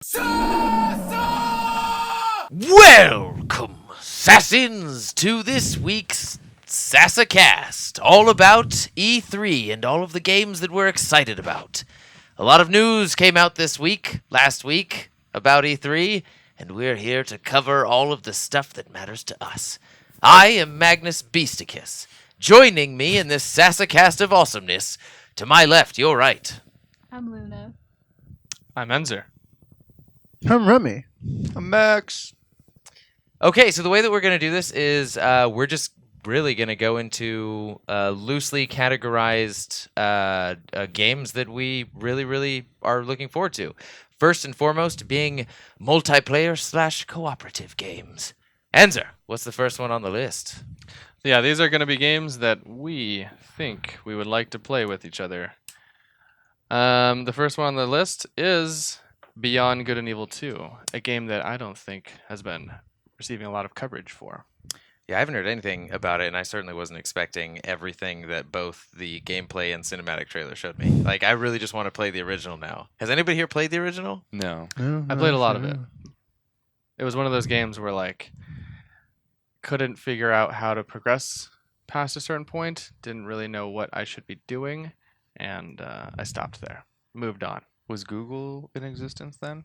Welcome, Sassins, to this week's Sasacast, all about E3 and all of the games that we're excited about. A lot of news came out last week, about E3, and we're here to cover all of the stuff that matters to us. I am Magnus Beasticus. Joining me in this Sasacast of awesomeness, to my left, your right. I'm Luna. I'm Enzer. I'm Remy. I'm Max. Okay, so the way that we're going to do this is we're just really going to go into loosely categorized games that we really are looking forward to. First and foremost being multiplayer/cooperative games. Enzer, what's the first one on the list? Yeah, these are going to be games that we think we would like to play with each other. The first one on the list is Beyond Good and Evil 2, a game that I don't think has been receiving a lot of coverage for. Yeah, I haven't heard anything about it, and I certainly wasn't expecting everything that both the gameplay and cinematic trailer showed me. Like, I really just want to play the original now. Has anybody here played the original? No. I played a lot of it. It was one of those games where, like, couldn't figure out how to progress past a certain point, didn't really know what I should be doing, and I stopped there. Moved on. Was Google in existence then?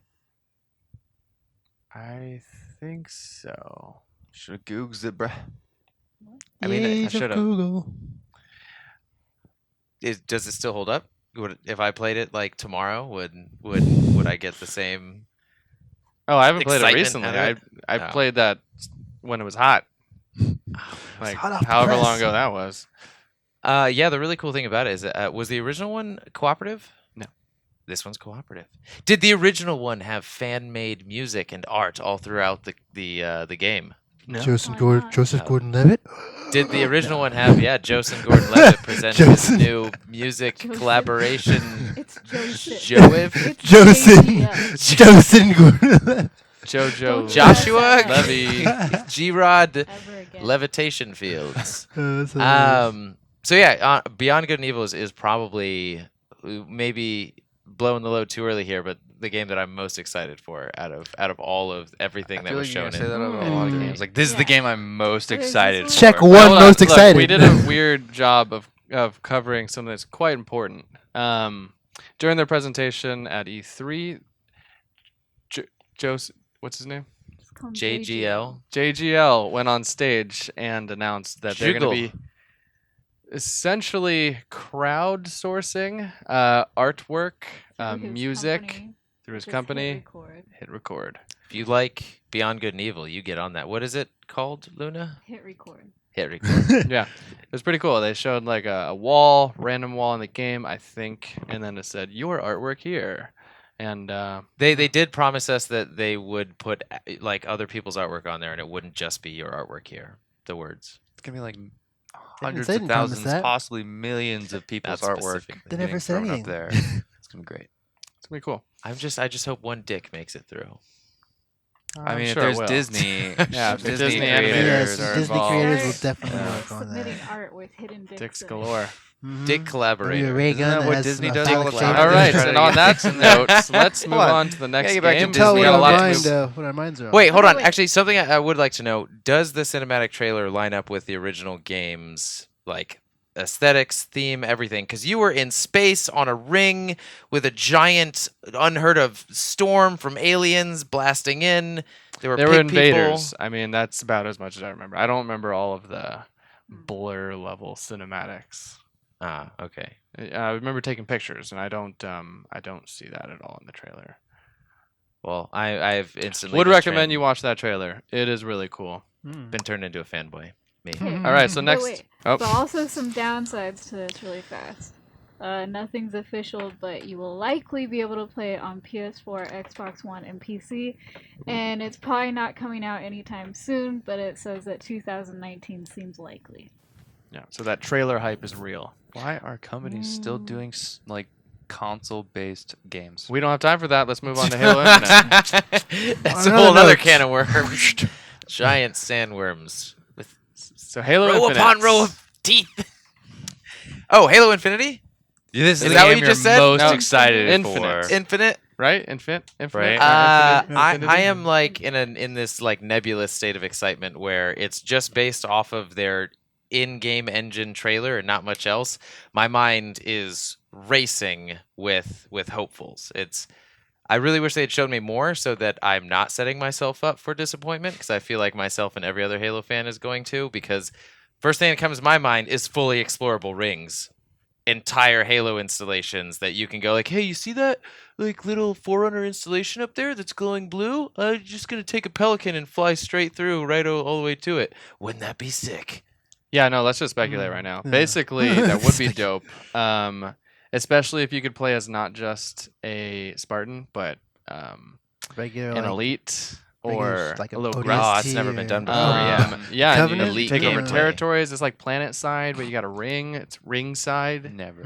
I think so. Should have Googled it, bruh. I mean, I should have. Google. Does it still hold up? If I played it like tomorrow, would I get the same? Oh, I haven't played it excitement recently. out of it? I played that when it was hot. Like hot off the however press. long ago that was. Yeah, the really cool thing about it is, was the original one cooperative? No. This one's cooperative. Did the original one have fan-made music and art all throughout the game? No. Joseph Why not? Gordon-Levitt. Did the original one have, Joseph Gordon-Levitt presented his Joseph. new music Joseph. collaboration? It's Joseph. Joev? It's Joseph. JGL. Joseph Gordon-Levitt. Jojo Joshua Levy. G-Rod Ever again. Levitation Fields. That's hilarious. So yeah, Beyond Good and Evil is probably maybe blowing the load too early here, but the game that I'm most excited for out of all of everything that was shown. Say that in. about a lot of Mm. games. Like this is the Yeah. game I'm most There's this excited one- for. Check one Hold on, most look, excited. We did a weird job of covering something that's quite important. During their presentation at E3, what's his name? Just call him JGL. JGL went on stage and announced that they're going to Jiggle. be essentially crowdsourcing artwork, Through his music company, through his just hit company. record. Hit record. If you like Beyond Good and Evil, you get on that. What is it called, Luna? Hit record. Hit record. Yeah, it was pretty cool. They showed like a random wall in the game, I think, and then it said your artwork here. And They did promise us that they would put like other people's artwork on there, and it wouldn't just be your artwork here. The words. It's gonna be like They hundreds didn't of promise thousands, that. possibly millions of people's Not artwork. specifically. They never getting said thrown up anything. there. It's gonna be great. it's gonna be cool. I just hope one dick makes it through. I I'm mean, sure it if will. there's Disney, Yeah, if the Disney Disney creators Yes, are Disney involved. creators will Start definitely Yeah. work on Submitting that. art with hidden Dicks in it. galore. Mhm. Dick Maybe a collaborator. ray Isn't gun that that what has Disney some does phallic all the shape. time? All right, Try to and on get- that note, let's move Hold on. on to the next get back to game. Disney. Tell We what got a our lot to mind, move- what our minds are on. Wait, hold on. wait. Actually, something I would like to know: does the cinematic trailer line up with the original game's like aesthetics, theme, everything? Because you were in space on a ring with a giant, unheard of storm from aliens blasting in. There were They were pig invaders. people. I mean, that's about as much as I remember. I don't remember all of the blur level cinematics. Ah, okay. I remember taking pictures, and I don't see that at all in the trailer. Well, I've instantly Would just recommend you watch that trailer. It is really cool. Mm. been turned into a fanboy. Me. Okay. All right, so But next. wait, Oh, but also some downsides to this really fast. Nothing's official, but you will likely be able to play it on PS4, Xbox One, and PC. And it's probably not coming out anytime soon, but it says that 2019 seems likely. yeah. So that trailer hype is real. Why are companies still doing like console-based games? We don't have time for that. Let's move on to Halo Infinite. That's a On whole other other notes. can of worms. Giant sandworms with So Halo row Infinite. upon row of teeth. Oh, Halo Infinity? This Is that what game you you're just said? most No, excited Infinite. for. Infinite? right? Infinite, Right. I am like in this like nebulous state of excitement where it's just based off of their in-game engine trailer and not much else. My mind is racing with hopefuls. I really wish they had shown me more so that I'm not setting myself up for disappointment, because I feel like myself and every other Halo fan is going to, because first thing that comes to my mind is fully explorable rings. Entire Halo installations that you can go like, hey, you see that like little Forerunner installation up there that's glowing blue? I'm just going to take a Pelican and fly straight through right all the way to it. Wouldn't that be sick? Yeah, no, let's just speculate right now. Yeah. Basically, that would be dope. Especially if you could play as not just a Spartan, but Regular, an like, elite regular, or like a an little ODST grunt. Oh, it's never been done before. Yeah, and you Covenant? take over gameplay. territories. It's like planet side, but you got a ring. It's ring side. Never.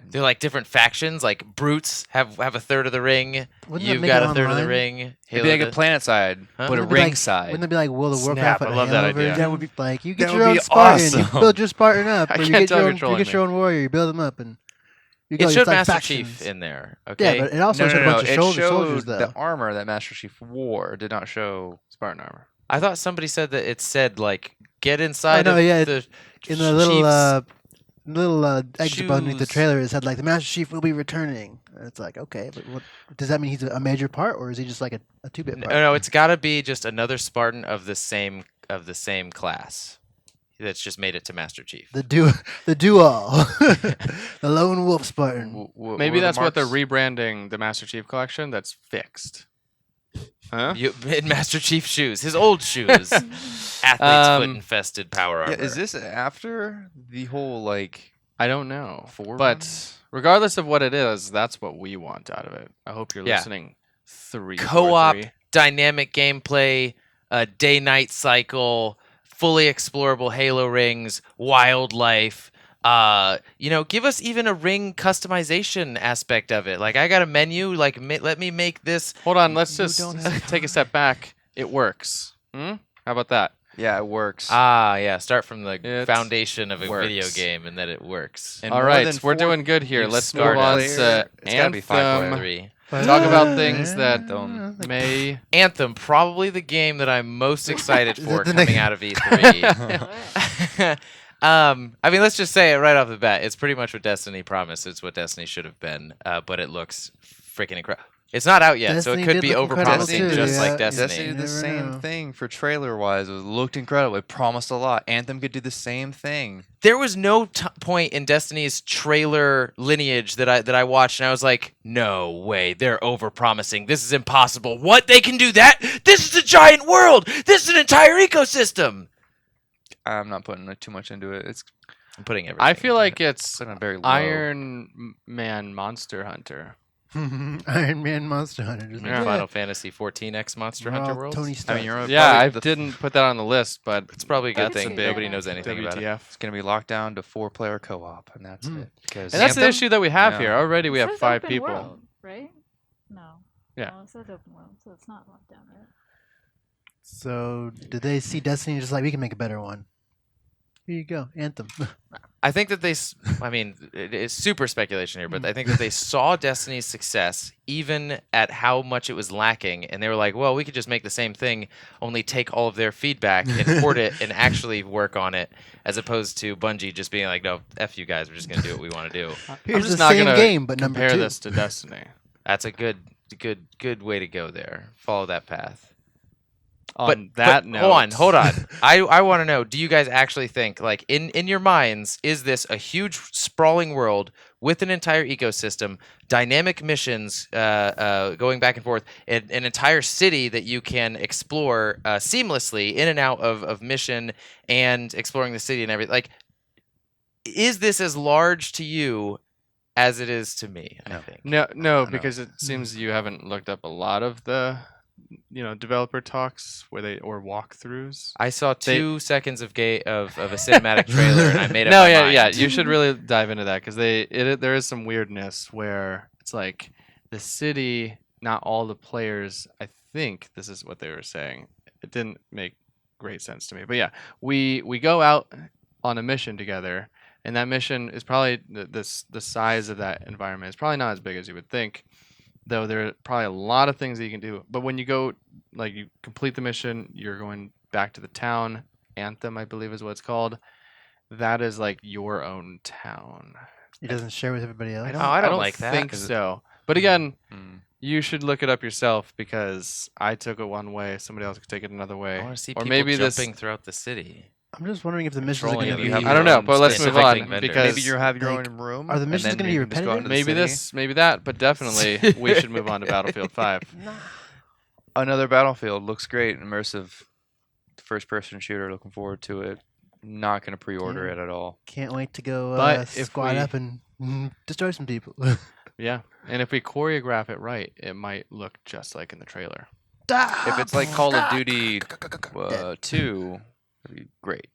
They're like different factions. Like Brutes have a third of the ring. Wouldn't that You've make got it a third of the online? ring. It'd Halo be like a does- planet side, Huh? but a Wouldn't it be ring like- side. Wouldn't it be like World of Snap, Warcraft? I but love that Halo idea. version? That would be- like you that get would your own be Spartan, awesome. you build your Spartan up, I or you can't get tell your if own, you're you get trolling your own warrior, you build them up, and you go. It it's showed like Master factions. Chief in there. Okay. Yeah, but it also showed a bunch of It soldiers showed though. the armor that Master Chief wore. It did not show. Spartan armor. I thought somebody said that it said like get inside no, of yeah, the In the little Chief's extra underneath the shoes. trailer, it said like the Master Chief will be returning. And it's like, okay, but what does that mean? He's a major part, or is he just like a 2-bit part? No, it's got to be just another Spartan of the same class that's just made it to Master Chief. The duo, the lone wolf Spartan. Maybe that's what they're rebranding the Master Chief collection. That's fixed. Huh? In Master Chief shoes, his old shoes, athlete's foot infested power armor. Yeah, is this after the whole like? I don't know. Four But regardless of what it is, that's what we want out of it. I hope you're Yeah. listening. Co-op, 343. dynamic gameplay, a day-night cycle, fully explorable Halo rings, wildlife. Give us even a ring customization aspect of it. Like I got a menu. Like let me make this. Hold on, let's You just don't have- take a step back. It works. How about that? Yeah, it works. Yeah. Start from the It foundation of a video works. game, and that it works. And All more right, than we're 4 doing good here. you've Let's move started on player- to it's gotta be 5 Anthem. player. 3. Talk about things that Anthem. may. Anthem, probably the game that I'm most excited Is for it the coming next- out of E3. I mean, let's just say it right off the bat. It's pretty much what Destiny promised. It's what Destiny should have been, but it looks freaking incredible. It's not out yet, so it Destiny could did be look incredible overpromising, too, just yeah. like Destiny Destiny. did the Never same know. thing for trailer wise. It looked incredible. It promised a lot. Anthem could do the same thing. There was no point in Destiny's trailer lineage that I watched, and I was like, "No way! They're overpromising. This is impossible. What? They can do that? This is a giant world. This is an entire ecosystem." I'm not putting too much into it. It's I'm putting everything. I feel into like it. it's putting a very low. Iron Man Monster Hunter. Iron Man Monster Hunter. Just Yeah. Final Fantasy 14 X Monster we're Hunter all World. Tony Stark. you're right. Yeah, I Probably the- didn't put that on the list, but It's probably a good That's a thing. big Nobody knows anything about it. WTF. It's gonna be locked down to 4-player co-op, and that's Hmm. it. Because And that's the Anthem- issue that we have Yeah. here. Already we It have says 5 open people. world, right? No. Yeah. No, it says open world, so it's not locked down, right? So did they see Destiny just like we can make a better one? Here you go, Anthem. I think that I mean, it is super speculation here, but I think that they saw Destiny's success even at how much it was lacking, and they were like, well, we could just make the same thing, only take all of their feedback and port it and actually work on it, as opposed to Bungie just being like, no, F you guys, we're just going to do what we want to do. Here's I'm the just not same gonna game, but number compare 2. this to Destiny. That's a good way to go there. Follow that path. On that note, hold on. I want to know, do you guys actually think, like, in your minds, is this a huge sprawling world with an entire ecosystem, dynamic missions going back and forth, an entire city that you can explore seamlessly in and out of mission and exploring the city and everything? Like, is this as large to you as it is to me, I No. think? No, know. because it seems you haven't looked up a lot of the, developer talks or walkthroughs. I saw They- 2 seconds of a cinematic trailer, and I made up No, my yeah, mind. yeah. You should really dive into that because there is some weirdness where it's like the city, not all the players. I think this is what they were saying. It didn't make great sense to me, but yeah, we go out on a mission together, and that mission is probably the size of that environment is probably not as big as you would think. though there are probably a lot of things that you can do. But when you go, like you complete the mission, you're going back to the town. Anthem, I believe, is what it's called. That is like your own town. He doesn't share with everybody else. I don't like that. think 'Cause it- so. But again, Mm. you should look it up yourself because I took it one way. Somebody else could take it another way. I want to see or people maybe jumping this. through the city. I'm just wondering if the missions are Trolling going to you be. have I don't know, your but own let's space move affecting on vendors. because Maybe you have your like, own room. are the and missions then gonna you be can just go repetitive? into the maybe city. this, maybe that, but definitely we should move on to Battlefield 5. Another Battlefield looks great, immersive, first-person shooter. Looking forward to it. Not gonna pre-order Yeah. it at all. Can't wait to go But if squad we- up and destroy some people. Yeah, and if we choreograph it right, it might look just like in the trailer. If it's like Call of Duty Dead. 2, that'd be great,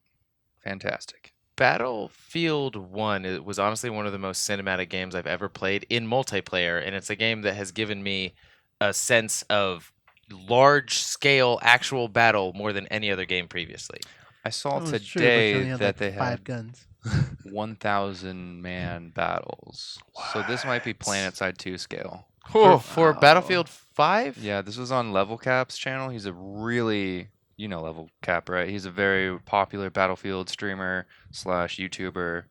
fantastic. Battlefield 1 was honestly one of the most cinematic games I've ever played in multiplayer, and it's a game that has given me a sense of large-scale actual battle more than any other game previously. I saw That was true, but you today only had, that like, they 5 had guns. 1,000 man battles. So this might be PlanetSide 2 scale. For Wow. Battlefield 5? Yeah, this was on Level Cap's channel. He's a really, you know Level Cap, right? He's a very popular Battlefield streamer / YouTuber.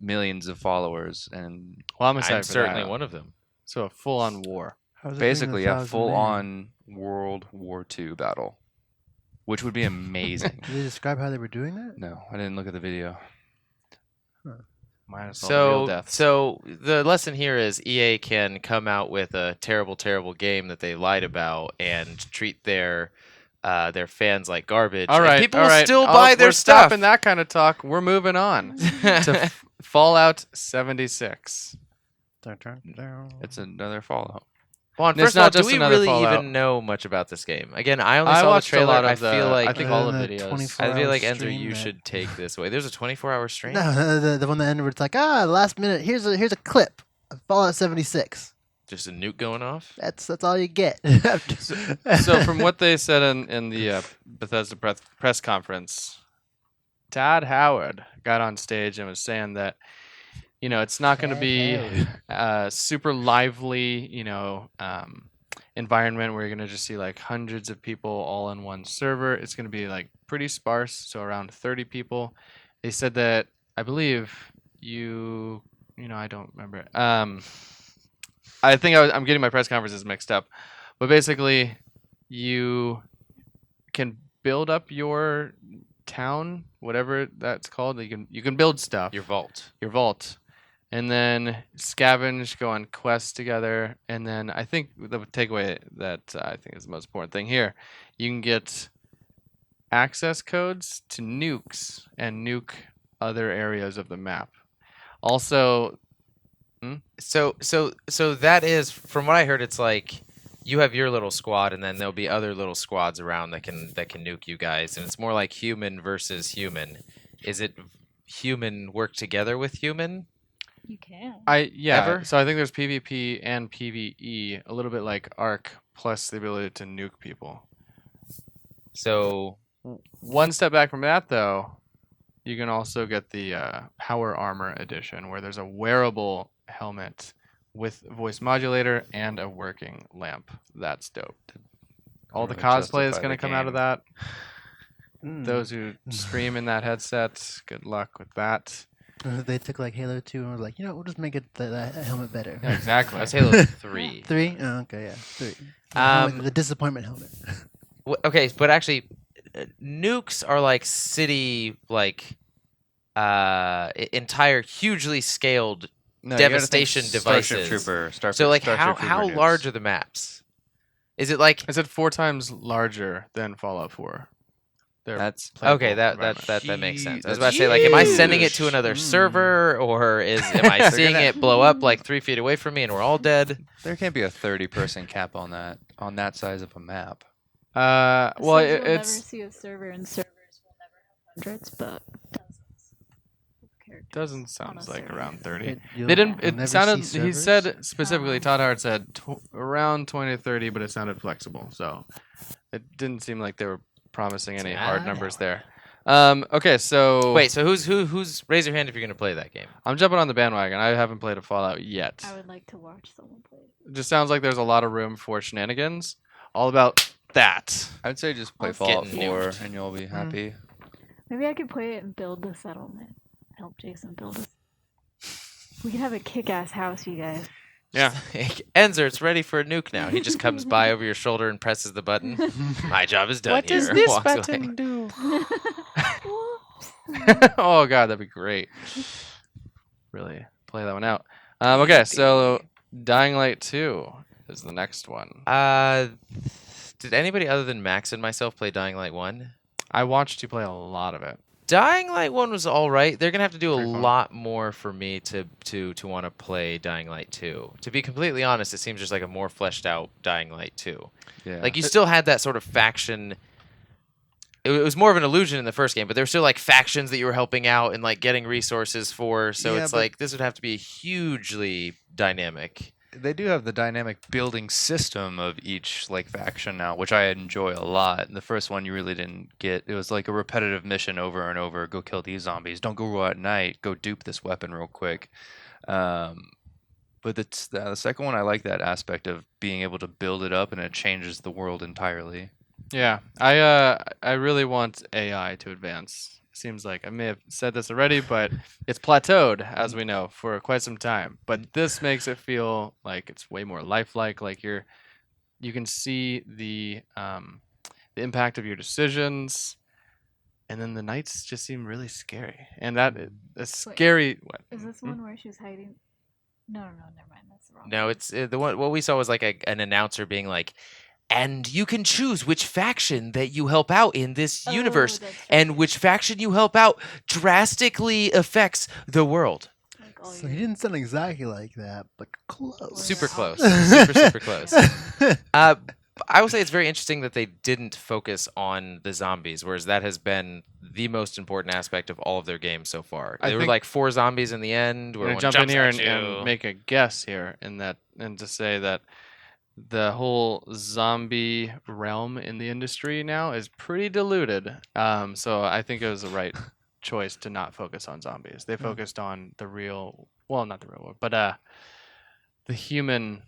Millions of followers, and Well, I'm excited I'm for certainly that. one of them. So a full-on war. How's it doing basically a 1,000 full men? on World War II battle, which would be amazing. Did they describe how they were doing that? No, I didn't look at the video. Minus all the real So, deaths. so the lesson here is EA can come out with a terrible, terrible game that they lied about and treat their fans like garbage. all and right, people all will right. still Oh, buy their we're stuff. stopping that kind of talk. We're moving on to Fallout 76. Dun, dun, dun. It's another Fallout. Well, and It's first of all, not do just we another really Fallout. even know much about this game? Again, I only I saw the watched a trailer. lot of I feel like I think all the the videos. 24 I feel like hour Andrew, stream you that- should take this away. There's a 24-hour stream. No, the one that ended where it's like, last minute. Here's a clip of Fallout 76. Just a nuke going off. That's all you get. So from what they said in the Bethesda press conference, Todd Howard got on stage and was saying that, you know, it's not going to be a super lively, you know, environment where you're going to just see like hundreds of people all in one server. It's going to be like pretty sparse, so around 30 people. They said that, I believe you know, I don't remember. I think I'm getting my press conferences mixed up, but basically, you can build up your town, whatever that's called. You can build stuff, Your vault. your vault, and then scavenge, go on quests together, and then I think the takeaway that I think is the most important thing here, you can get access codes to nukes and nuke other areas of the map. Also, So that is, from what I heard, it's like you have your little squad, and then there'll be other little squads around that can nuke you guys, and it's more like human versus human. Is it human work together with human? You can. Ever? So I think there's PvP and PvE, a little bit like Arc, plus the ability to nuke people. So One step back from that, though, you can also get the Power Armor Edition, where there's a wearable helmet with voice modulator and a working lamp. That's dope. All the Really cosplay that's justify going to the come out of game. that. Mm. Those who stream in that headset, good luck with that. They took like Halo 2 and was like, you know, we'll just make it that helmet better. Yeah, exactly. that's Halo 3. 3? Oh, okay, yeah, 3. The helmet- the disappointment helmet. Okay, but actually, nukes are like city, like entire hugely scaled. No, you gotta think Devastation Starship devices. Trooper. So like, Starship how Trooper large nukes. are the maps? Is it like I said 4 times larger than Fallout 4. They're That's okay? That environment. makes sense. I was That's about to say, like, am I sending it huge. to another Mm. server, or am I seeing gonna- it blow up like 3 feet away from me and we're all dead? There can't be a 30-person cap on that size of a map. well, You'll never it's see a server, and servers will never have hundreds, but dozens of characters. doesn't on sounds a like server. around 30. You'll- They didn't. you'll It never sounded. see He servers? said specifically. Um, Todd Howard said around 20 to 30, but it sounded flexible. So it didn't seem like they were promising any hard Todd numbers Howard. there. Okay, so Wait, so who's raise your hand if you're gonna play that game? I'm jumping on the bandwagon. I haven't played a Fallout yet. I would like to watch someone play. It just sounds like there's a lot of room for shenanigans. All about that. I would say just play It's Fallout getting 4 nuked. and you'll be happy. Maybe I could play it and build the settlement. Help Jason build it. We could have a kick-ass house, you guys. Yeah. Enzer, it's ready for a nuke now. He just comes by over your shoulder and presses the button. My job is done. What here. does this Walks away. button do? Whoops. Oh god, that'd be great. Really play that one out. Okay, so Dying Light 2 is the next one. Did anybody other than Max and myself play Dying Light 1? I watched you play a lot of it. Dying Light 1 was all right. They're gonna have to do a Pretty fun. lot more for me to want to play Dying Light 2. To be completely honest, it seems just like a more fleshed out Dying Light 2. Yeah. Like you still had that sort of faction. It was more of an illusion in the first game, but there were still like factions that you were helping out and like getting resources for. So Yeah, it's but- like this would have to be hugely dynamic. They do have the dynamic building system of each like faction now, which I enjoy a lot. The first one you really didn't get. It was like a repetitive mission over and over. Go kill these zombies. Don't go out at night. Go dupe this weapon real quick. But the second one, I like that aspect of being able to build it up and it changes the world entirely. Yeah, I really want AI to advance. Seems like I may have said this already, but it's plateaued, as we know, for quite some time. But this makes it feel like it's way more lifelike. Like you can see the impact of your decisions, and then the nights just seem really scary. And that a scary. What? Is this one where she's hiding? No, never mind. That's the wrong. No, it's the one. What we saw was like an announcer being like, "And you can choose which faction that you help out in this universe, that's right. and which faction you help out drastically affects the world." Like all So your- he didn't sound exactly like that, but close. Super Yeah. close, super close. I will say it's very interesting that they didn't focus on the zombies, whereas that has been the most important aspect of all of their games so far. I There were think- like 4 zombies in the end. I'm Where gonna one jump in jumps here at and you. make a guess here, and to say that the whole zombie realm in the industry now is pretty diluted. So I think it was the right choice to not focus on zombies. They focused on the real, well, not the real world, but the human,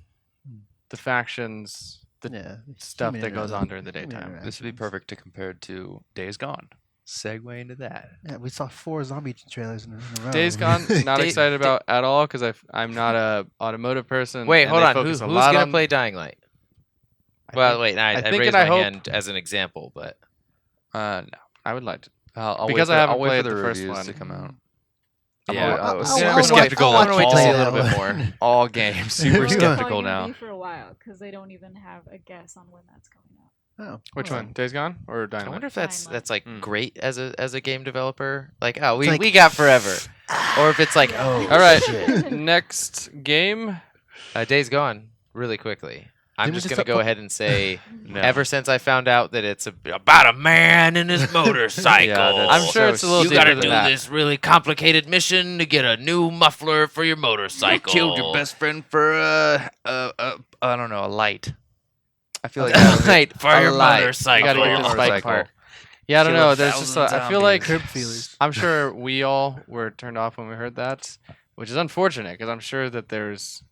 the factions, the Yeah, stuff human that goes on interaction- during the human daytime. interaction. This would be perfect to compare to Days Gone. Segue into that. Yeah, we saw 4 zombie trailers in a row. Days Gone, not Day- excited about at all because I'm not a automotive person. Wait, and hold they on. focus Who's a going lot to on- play Dying Light? I Well, think- wait, I think raised and I my hope- hand as an example, but No. I would like to. I'll Because wait I for, haven't I'll wait played for the the first reviews one. to come out. yeah, I was I super wanna skeptical I want to of wait to see a all- little bit more. all games. Super Well, it's skeptical probably gonna now. be for a while because they don't even have a guess on when that's coming out. Oh, Which alright. one? Days Gone or Dying I wonder Light? if that's Dying Light. that's like Mm. great as a game developer. Like, oh, we, like- we got forever, or if it's like, Oh, All right, shit. next game. Days Gone. Really quickly, I'm Didn't we just just gonna talk- go ahead and say, No. ever since I found out that it's about a man and his motorcycle, Yeah, that's I'm sure it's a little you deeper gotta than do that. this really complicated mission to get a new muffler for your motorcycle. Killed your best friend for I don't know, a light. I feel like Light for A your light. motorcycle. You gotta get your spike part. Yeah, I don't Kill know. 1,000 There's just I feel like Curb feelers. I'm sure we all were turned off when we heard that, which is unfortunate because I'm sure that there's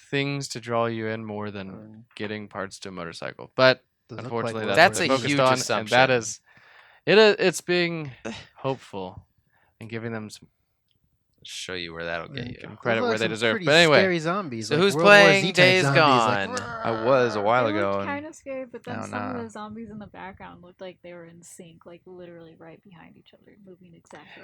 things to draw you in more than getting parts to a motorcycle. But Doesn't look unfortunately, like that's That's what a they're huge focused on, and that assumption. it's being hopeful and giving them some Show you where that'll get you. some credit Those are where they some deserve. pretty But anyway, scary zombies. So like who's World War playing Z type Days zombies, Gone? Like, I was a while They ago. looked and kind of scary, but then now some of not. the zombies in the background looked like they were in sync, like literally right behind each other, moving exactly.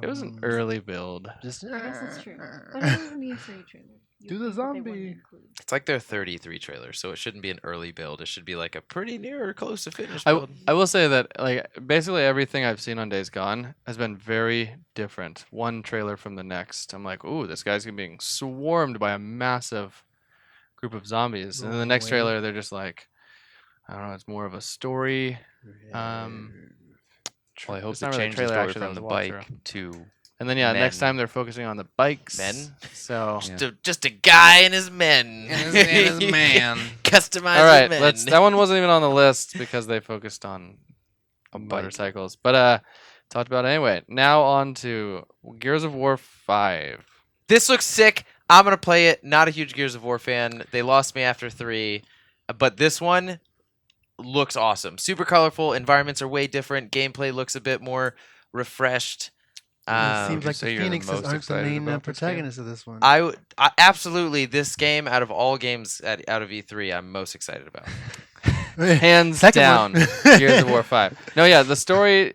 it was an early build. Just, I guess it's true, but it was an E3 trailer. You Do the would think that they wouldn't zombie. include. It's like their 33 trailer, so it shouldn't be an early build. It should be like a pretty near or close to finished I, build. I will say that like basically everything I've seen on Days Gone has been very different. One trailer from the next. I'm like, ooh, this guy's being swarmed by a massive group of zombies. And then the next Rolling. trailer, they're just like, I don't know, it's more of a story. Well, I hope It's they not really a change the trailer, story actually, that from the was a bike walkthrough. to And then yeah, next Men. time they're focusing on the bikes. Men? So Yeah. Just a guy and his men. man. Customized all right, men. that one wasn't even on the list because they focused on A bike. motorcycles. But talked about it anyway. Now on to Gears of War 5. This looks sick. I'm gonna play it. Not a huge Gears of War fan. They lost me after 3, but this one looks awesome. Super colorful. Environments are way different. Gameplay looks a bit more refreshed. It seems would you like say the you're the Phoenixes most aren't the excited main about this game? protagonists of this one. I absolutely, this game out of all games out of E3, I'm most excited about. Hands Second down, one. Gears of War 5. No, yeah, the story,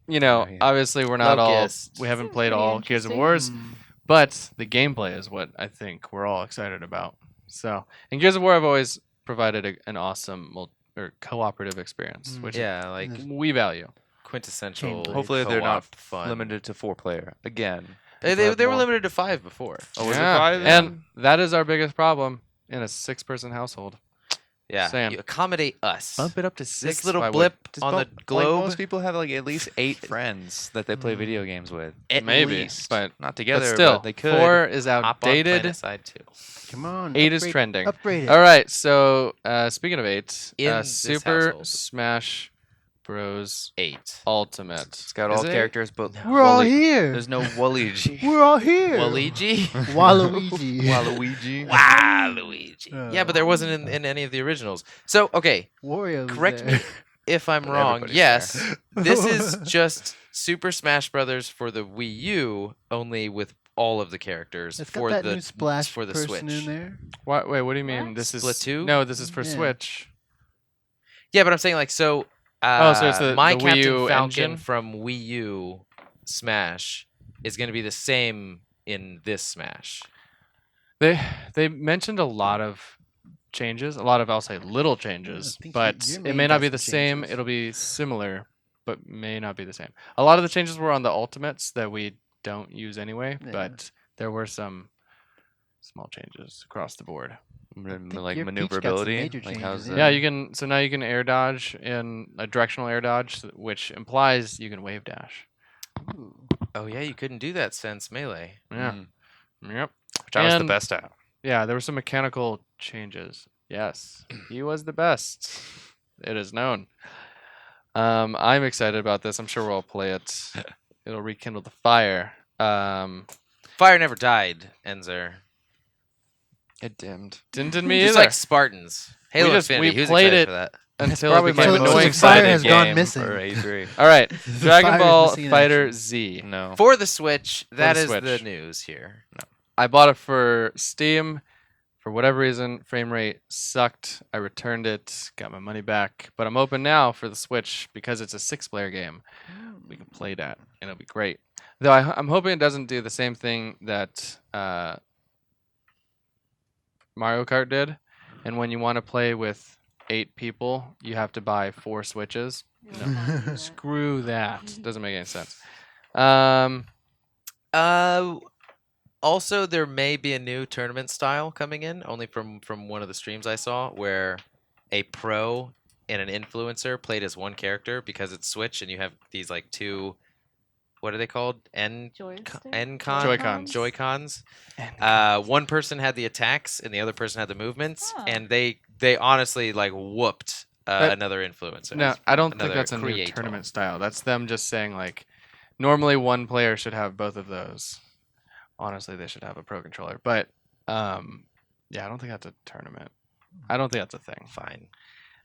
Oh, yeah. obviously we're not all, Locust. we haven't Seems played pretty all Gears of interesting. Wars, Mm. but the gameplay is what I think we're all excited about. So, in Gears of War, I've always provided an awesome cooperative experience, which Yeah, like we value. quintessential. Gameplay. Hopefully they're not co-op fun. limited to 4-player again. They People have were more- limited to 5 before. Oh, was it Yeah, 5? and that is our biggest problem in a 6-person household. Yeah, Saying. you accommodate us. Bump it up to 6. This little I would- blip Just on the bump- globe. Like most people have like at least 8 friends that they play video games with. At Maybe, least. but Not together, but still, they could. 4 is Hop on outdated. Planet Side 2. Come on. 8 is upgrade- trending. Upgrade it. All right, so speaking of 8, In this Super household. Smash Bros. 8. Ultimate. It's got Is all it? characters, but We're all Wally- here. There's no Waluigi. We're all here. Waluigi? Waluigi. Waluigi. Waluigi. Yeah, but there wasn't in any of the originals. So, okay, Wario's correct there. me if I'm But wrong. everybody's Yes, this is just Super Smash Brothers for the Wii U, only with all of the characters It's for got that the new splash for the person Switch. in there. Wait, what do you mean? What? This is Splatoon? No, this is for Yeah. Switch. Yeah, but I'm saying like so. So it's the my Wii Captain U Falcon engine? from Wii U Smash is going to be the same in this Smash. They mentioned a lot of changes, a lot of I'll say little changes, think but your it main may not got be some the same. changes. It'll be similar, but may not be the same. A lot of the changes were on the ultimates that we don't use anyway, Yeah. but there were some small changes across the board. Like your Peach got some maneuverability. major Like how's changes, the, Yeah, you can. So now you can air dodge in a directional air dodge, which implies you can wave dash. Ooh. Oh yeah, you couldn't do that since Melee. Yeah. Mm, Yep. which I was the And- best at. Yeah, there were some mechanical changes. Yes, he was the best. It is known. I'm excited about this. I'm sure we'll all play it. It'll rekindle the fire. Fire never died, Enzer. It dimmed. Didn't me Just either. like Spartans. Halo just- Infinity. we Who's played excited it for that? until Probably it became my So- most so annoying. the fire excited has gone game missing. for A3. All right, Dragon fire is Ball missing in Fighter action. Z. No. For the Switch, that the is the Switch. news here. I bought it for Steam. For whatever reason, frame rate sucked. I returned it, got my money back. But I'm open now for the Switch because it's a 6-player game. We can play that, and it'll be great. Though I'm hoping it doesn't do the same thing that Mario Kart did. And when you want to play with 8 people, you have to buy 4 Switches. Screw that. Doesn't make any sense. Also, there may be a new tournament style coming in, only from one of the streams I saw, where a pro and an influencer played as one character because it's Switch, and you have these like 2, what are they called? Joy-Cons. Joy-Cons. One person had the attacks, and the other person had the movements, Huh. and they honestly like whooped But- another influencer. No, I don't think Another that's a new creator. tournament style. That's them just saying like, normally one player should have both of those. Honestly, they should have a pro controller. But yeah, I don't think that's a tournament. I don't think that's a thing. Fine.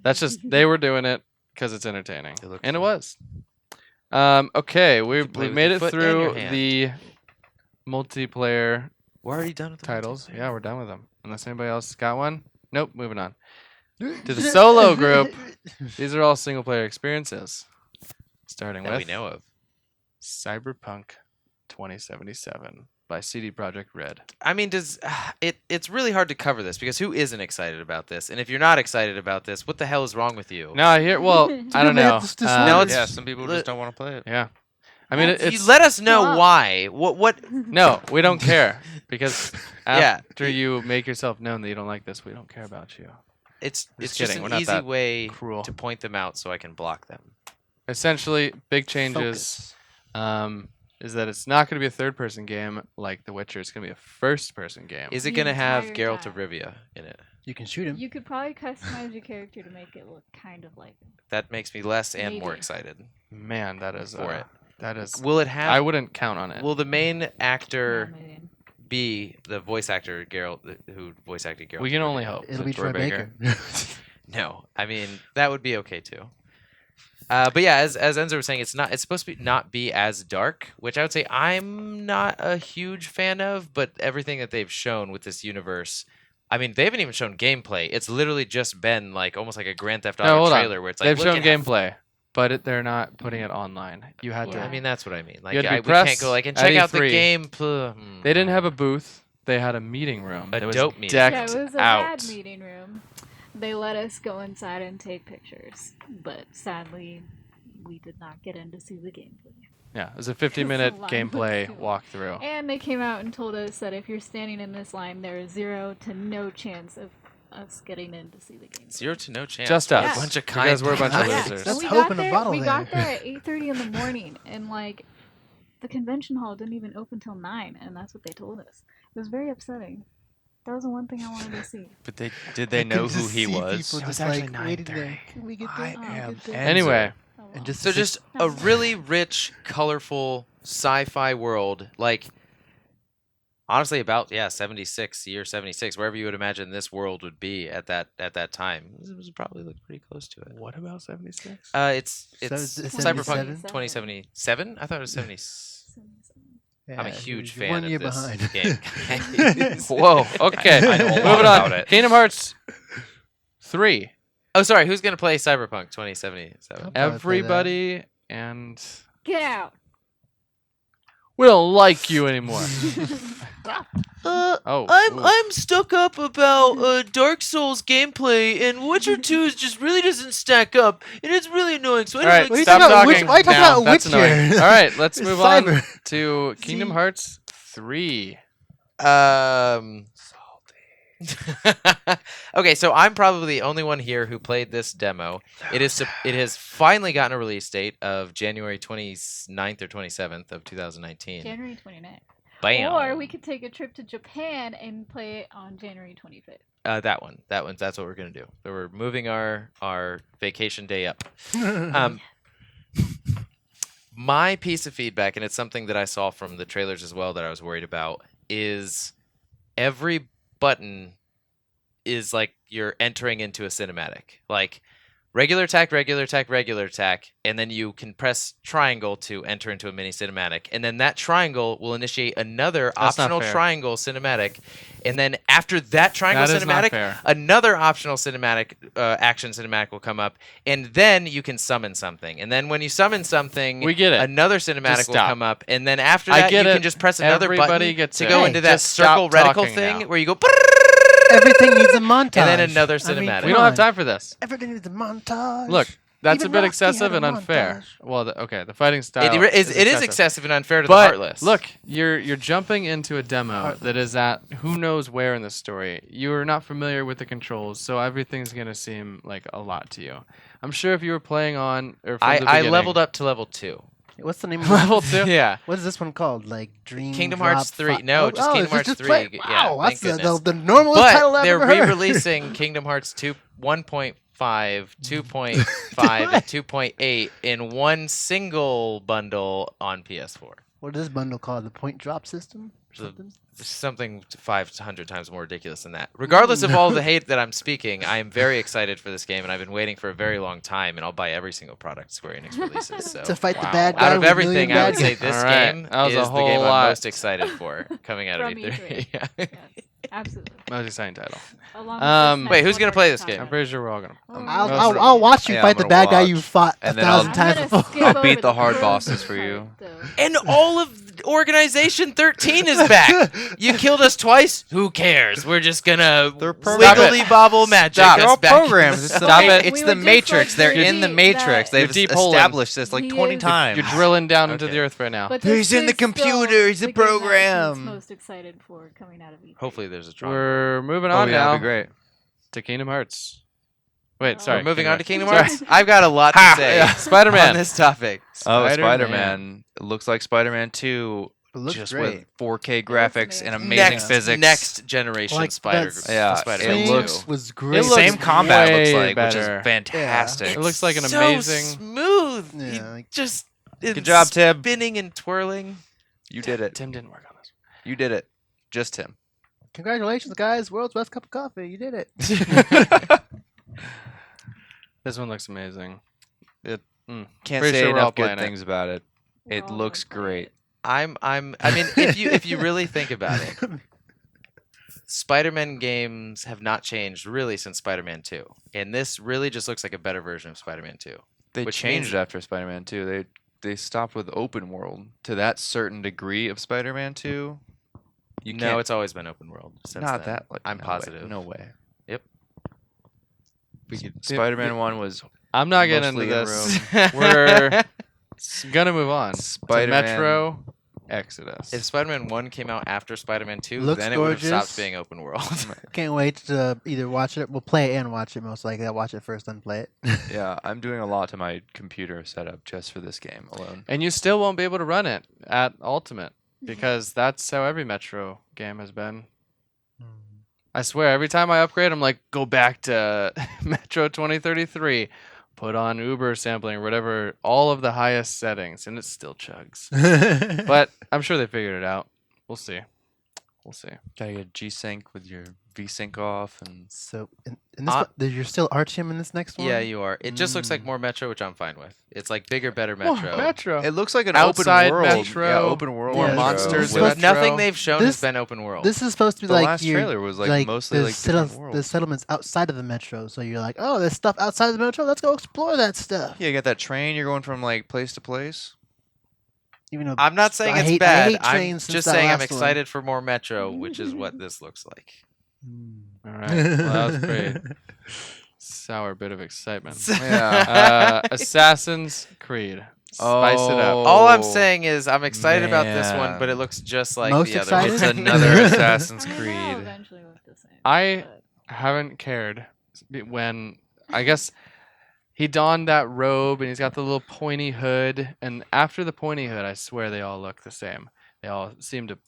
That's just they were doing it because it's entertaining, It looked and it fun. was. Okay, You we play with made your it foot and your through hand. the multiplayer We're already done with the titles. multiplayer. Yeah, we're done with them. Unless anybody else got one. Nope. Moving on. To the solo group. These are all single player experiences. Starting that with we know of. Cyberpunk 2077 by CD Projekt Red. I mean, it's really hard to cover this because who isn't excited about this? And if you're not excited about this, what the hell is wrong with you? No, I hear. Well, I don't They know. have this Um, No, it's- Yeah, some people Let- just don't want to play it. yeah. I mean, You it's You let us know Stop. why. What? no. We don't care because Yeah. after you make yourself known that you don't like this, we don't care about you. It's Just just kidding, we're an not easy that way cruel. to point them out so I can block them. Essentially, big changes. Is that it's not going to be a third-person game like The Witcher. It's going to be a first-person game. Is it The gonna have entire Geralt of time. Rivia in it? You can shoot him. You could probably customize your character to make it look kind of like him. That makes me less and more Maybe. excited Man, that is for it. That is. Will it have? I wouldn't count on it. Will the main actor Yeah, man. be the voice actor Geralt, who voice acted Geralt? We can only hope. It'll be Troy Troy Baker. No, I mean that would be okay too. But yeah, as Enzo was saying, it's supposed to not be as dark, which I would say I'm not a huge fan of. But everything that they've shown with this universe, I mean, they haven't even shown gameplay. It's literally just been like almost like a Grand Theft No, Auto hold on. trailer where it's like They've look shown at how gameplay, but they're not putting it online. You had Yeah. to. I mean, that's what I mean. Like, had to be we can't press go like and at check out the E3. game. They didn't have a booth. They had a meeting room. A It was dope meeting. decked Yeah, it was a out. bad meeting room. They let us go inside and take pictures, but sadly, we did not get in to see the gameplay. Yeah, it was a 50-minute line was gameplay too long. walkthrough. And they came out and told us that if you're standing in this line, there is 0 to no chance of us getting in to see the game. 0 to no chance. Just What us. a bunch of Because we're a bunch of kind Yeah, losers. so That's we hope got in a there. bottle We got there. there at 8:30 in the morning, and like the convention hall didn't even open till 9, and that's what they told us. It was very upsetting. That was the one thing I wanted to see. But did they know who he was? People It was just actually like waiting 9:30. there. Can we get there? I Can we am get there? Anyway, Oh, well. And just So just a really rich, colorful sci-fi world, like honestly about 76, year 76, wherever you would imagine this world would be at that time. It was probably look pretty close to it. what about 76? It's So it's Cyberpunk 77? 2077. I thought it was 70. I'm a Yeah, huge you're fan 1 year of this behind. game. Whoa. Okay. I know a lot Moving on. about it. Kingdom Hearts 3. Oh, sorry. Who's gonna play Cyberpunk 2077? I'll probably play that. Everybody and Get out! we don't like you anymore. Oh, ooh. I'm stuck up about Dark Souls gameplay, and Witcher 2 just really doesn't stack up, and it's really annoying. So I All right, What are you stop talking about? talking. Why are you talking now. about That's Witcher? annoying. All right, let's It's move on Cyber. to Kingdom See? Hearts 3. Okay, so I'm probably the only one here who played this demo. It has finally gotten a release date of January 29th or 27th of 2019. January 29th. Bam. Or we could take a trip to Japan and play it on January 25th. That's what we're gonna do. So we're moving our vacation day up. Um, my piece of feedback, and it's something that I saw from the trailers as well that I was worried about, is every button is like you're entering into a cinematic. Like regular attack, regular attack, regular attack, and then you can press triangle to enter into a mini cinematic. And then that triangle will initiate another That's not optional fair. triangle cinematic. And then after that triangle That is not cinematic, fair. another optional cinematic action cinematic will come up, and then you can summon something. And then when you summon something, We get it. another cinematic Just will stop. come up, and then after I that, get you it. can just press another Everybody button gets to it. go Hey, into that just stop circle reticle talking thing now. where you go. Everything needs a montage. And then another I mean, cinematic. We come don't have on. time for this. Everything needs a montage. Look, that's Even a bit Rocky excessive had a and unfair. montage. Well, the fighting style It is excessive and unfair to the But Heartless. look, you're jumping into a demo that is at who knows where in the story. You're not familiar with the controls, so everything's gonna seem like a lot to you. I'm sure if you were playing on or from the I beginning, leveled up to level 2. What's the name of level 2. Yeah. What is this one called? Like Dream Kingdom Drop Hearts 3. Fi- No, just Kingdom it's Hearts just 3. play- Yeah, Wow, that's thank the goodness. normalest title But I've they're ever heard. re-releasing Kingdom Hearts 2 1.5, 2.5, and 2.8 in one single bundle on PS4. What is this bundle called? The point drop system? Or The- something? Something 500 times more ridiculous than that. Regardless of all the hate that I'm speaking, I am very excited for this game, and I've been waiting for a very long time, and I'll buy every single product Square Enix releases. So To fight the bad guy out of with everything, million I would bad say guys. this All right, game that was is a the whole game lot. I'm most excited for coming out of From E3. Yeah. Yes, absolutely. Most exciting title. Along with Um, this Wait, next who's one gonna we're play this talk game? I'm about. pretty sure we're all gonna. Oh, I'll watch you Yeah, fight I'm the gonna bad guy you watch. fought And a then I'll- thousand times I'm before. gonna skip I'll beat over the hard first bosses for part, you. though. And all of Organization 13 is back. You killed us twice. Who cares? We're just gonna wiggly bobble magic Stop. They're us all back in the programs. It's, Stop it. it's We the were just Matrix. like They're the in the deep Matrix. that- They've You're deep holing. established this like He 20 is- times. You're drilling down into Okay. the earth right now. But He's this in the is still computer, he's a the game that program. he's most excited for coming out of E3. Hopefully, there's a trial. We're moving Oh on yeah, now that'd be great. to Kingdom Hearts. Wait, Oh. sorry. We're moving on to Kingdom Sorry. Hearts. I've got a lot to Ha! say Yeah, Spider-Man. on this topic. Oh, Spider-Man. Spider-Man. It looks like Spider-Man 2 It looks just great. with 4K looks graphics and amazing. amazing next, physics. Next generation Like, Spider. that's- Yeah, Spider. it Swing looks- was great. It looks Same combat looks way like, which better. is fantastic. It looks like an so amazing. smooth. Yeah, He like- just Good job, Tim. spinning and twirling. You did it. Tim didn't work on this. You did it. Just Tim. Congratulations, guys! World's best cup of coffee. You did it. This one looks amazing. It. Can't Pretty say sure we're all enough good playing it. things about it. We're It all looks gonna play great. it. I mean, if you really think about it, Spider-Man games have not changed really since Spider-Man 2, and this really just looks like a better version of Spider-Man 2. They Which changed means- after Spider-Man 2. They stopped with open world to that certain degree of Spider-Man 2. You No, can't. it's always been open world. Since Not then. that. Like, I'm no positive. Way. No way. Yep. Spider-Man 1 was I'm not getting into Mostly in this. We're gonna move on. Spider-Man. To Metro Exodus. If Spider-Man 1 came out after Spider-Man 2, Looks then it would have gorgeous. stopped being open world. Can't wait to either watch it. We'll play it and watch it. Most likely, I'll watch it first, then play it. Yeah, I'm doing a lot to my computer setup just for this game alone. And you still won't be able to run it at Ultimate because that's how every Metro game has been. I swear, every time I upgrade, I'm like, go back to Metro 2033, put on Uber sampling or whatever, all of the highest settings, and it still chugs. But I'm sure they figured it out. We'll see. We'll see. Gotta get G-Sync with your V-Sync off, and So, in this, you're still Artyom in this next one. Yeah, you are. It just looks like more Metro, which I'm fine with. It's like bigger, better Metro. Metro. it looks like an Outside open world. Metro, Yeah, open world. more Metro monsters with- in Metro. Nothing they've shown has This- been open world. This is supposed to be The like last your, trailer was like mostly the like different the worlds. settlements outside of the metro. So you're like, oh, there's stuff outside of the metro. Let's go explore that stuff. Yeah, you got that train. You're going from like place to place. Even though I'm not saying I it's hate- I bad. hate I'm trains since just that saying I'm last one. excited for more Metro, which is what this looks like. All right. Well, that was great. Sour bit of excitement. Yeah. Assassin's Creed. Spice it up. All I'm Oh, saying is I'm excited about this one, but it man. looks just like Most the other excited? It's one. another Assassin's I mean, they'll Creed. eventually look the same. I but- haven't cared when I guess he donned that robe and he's got the little pointy hood. And after the pointy hood, I swear they all look the same. They all seem to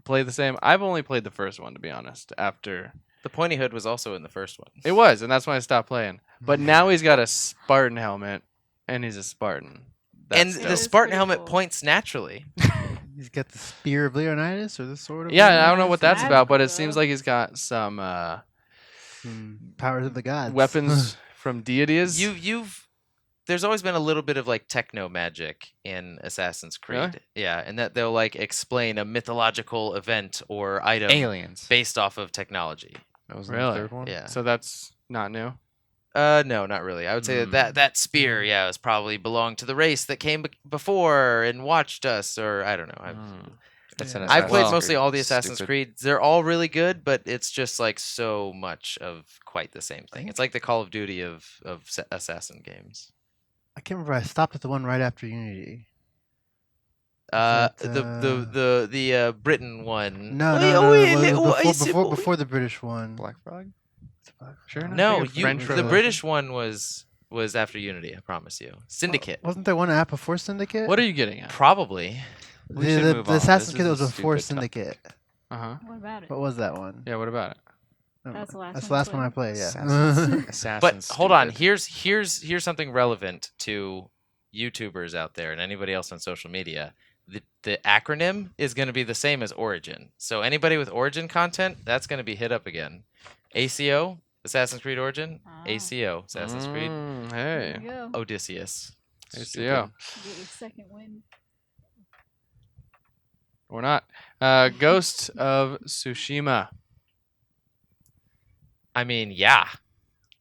play the same. I've only played the first one, to be honest. After The pointy hood was also in the first one. it was, and that's when I stopped playing. But now he's got a Spartan helmet, and he's a Spartan. And That's the dope. is Spartan pretty helmet cool. points naturally. he's got the spear of Leonidas or the sword of Yeah, I Leonidas. don't know what that's That's about, but it cool. seems like he's got some Powers of the gods. weapons from deities. There's always been a little bit of like techno magic in Assassin's Creed. Really? Yeah, and that they'll like explain a mythological event or item Aliens. based off of technology. That was Really? the third one. Yeah. So that's not new. No, not really. I would say that spear, yeah, was probably belonged to the race that came before and watched us, or I don't know. That's an Yeah. I've played Assassin's mostly Creed. all the Assassin's Stupid. Creed. They're all really good, but it's just like so much of quite the same thing. It's like the Call of Duty of assassin games. I can't remember. I stopped at the one right after Unity. The Britain one. No, Wait, no, no, oh, no, wait, it wait, was wait, before the British one. Black Frog. Sure. No, French the British one was after Unity. I promise you. Syndicate, Wasn't there one app before Syndicate? What are you getting at? probably. We should move the on. Assassin's This Creed is was a before stupid topic. Syndicate. Uh huh. What about it? What was that one? Yeah. What about it? Never That's the mind. last That's one the you last one I played. played. Yeah. Assassin's- Assassin's But hold on, stupid. here's something relevant to YouTubers out there and anybody else on social media. The acronym is going to be the same as Origin. So anybody with Origin content, that's going to be hit up again. ACO, Assassin's Creed Origin. Ah. ACO, Assassin's Creed Hey. There you go. Odysseus. ACO. Get your second win. Or not. Ghost of Tsushima. I mean, yeah.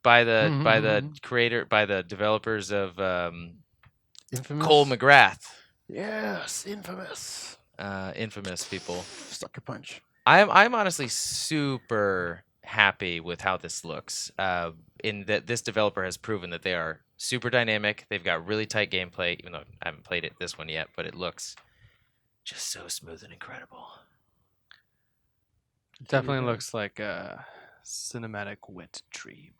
By the creator, by the developers of Infamous. Cole McGrath, Yes, infamous. infamous people. Sucker punch. I'm honestly super happy with how this looks. In that this developer has proven that they are super dynamic. They've got really tight gameplay, even though I haven't played this one yet, but it looks just so smooth and incredible. Definitely looks like a cinematic wet dream.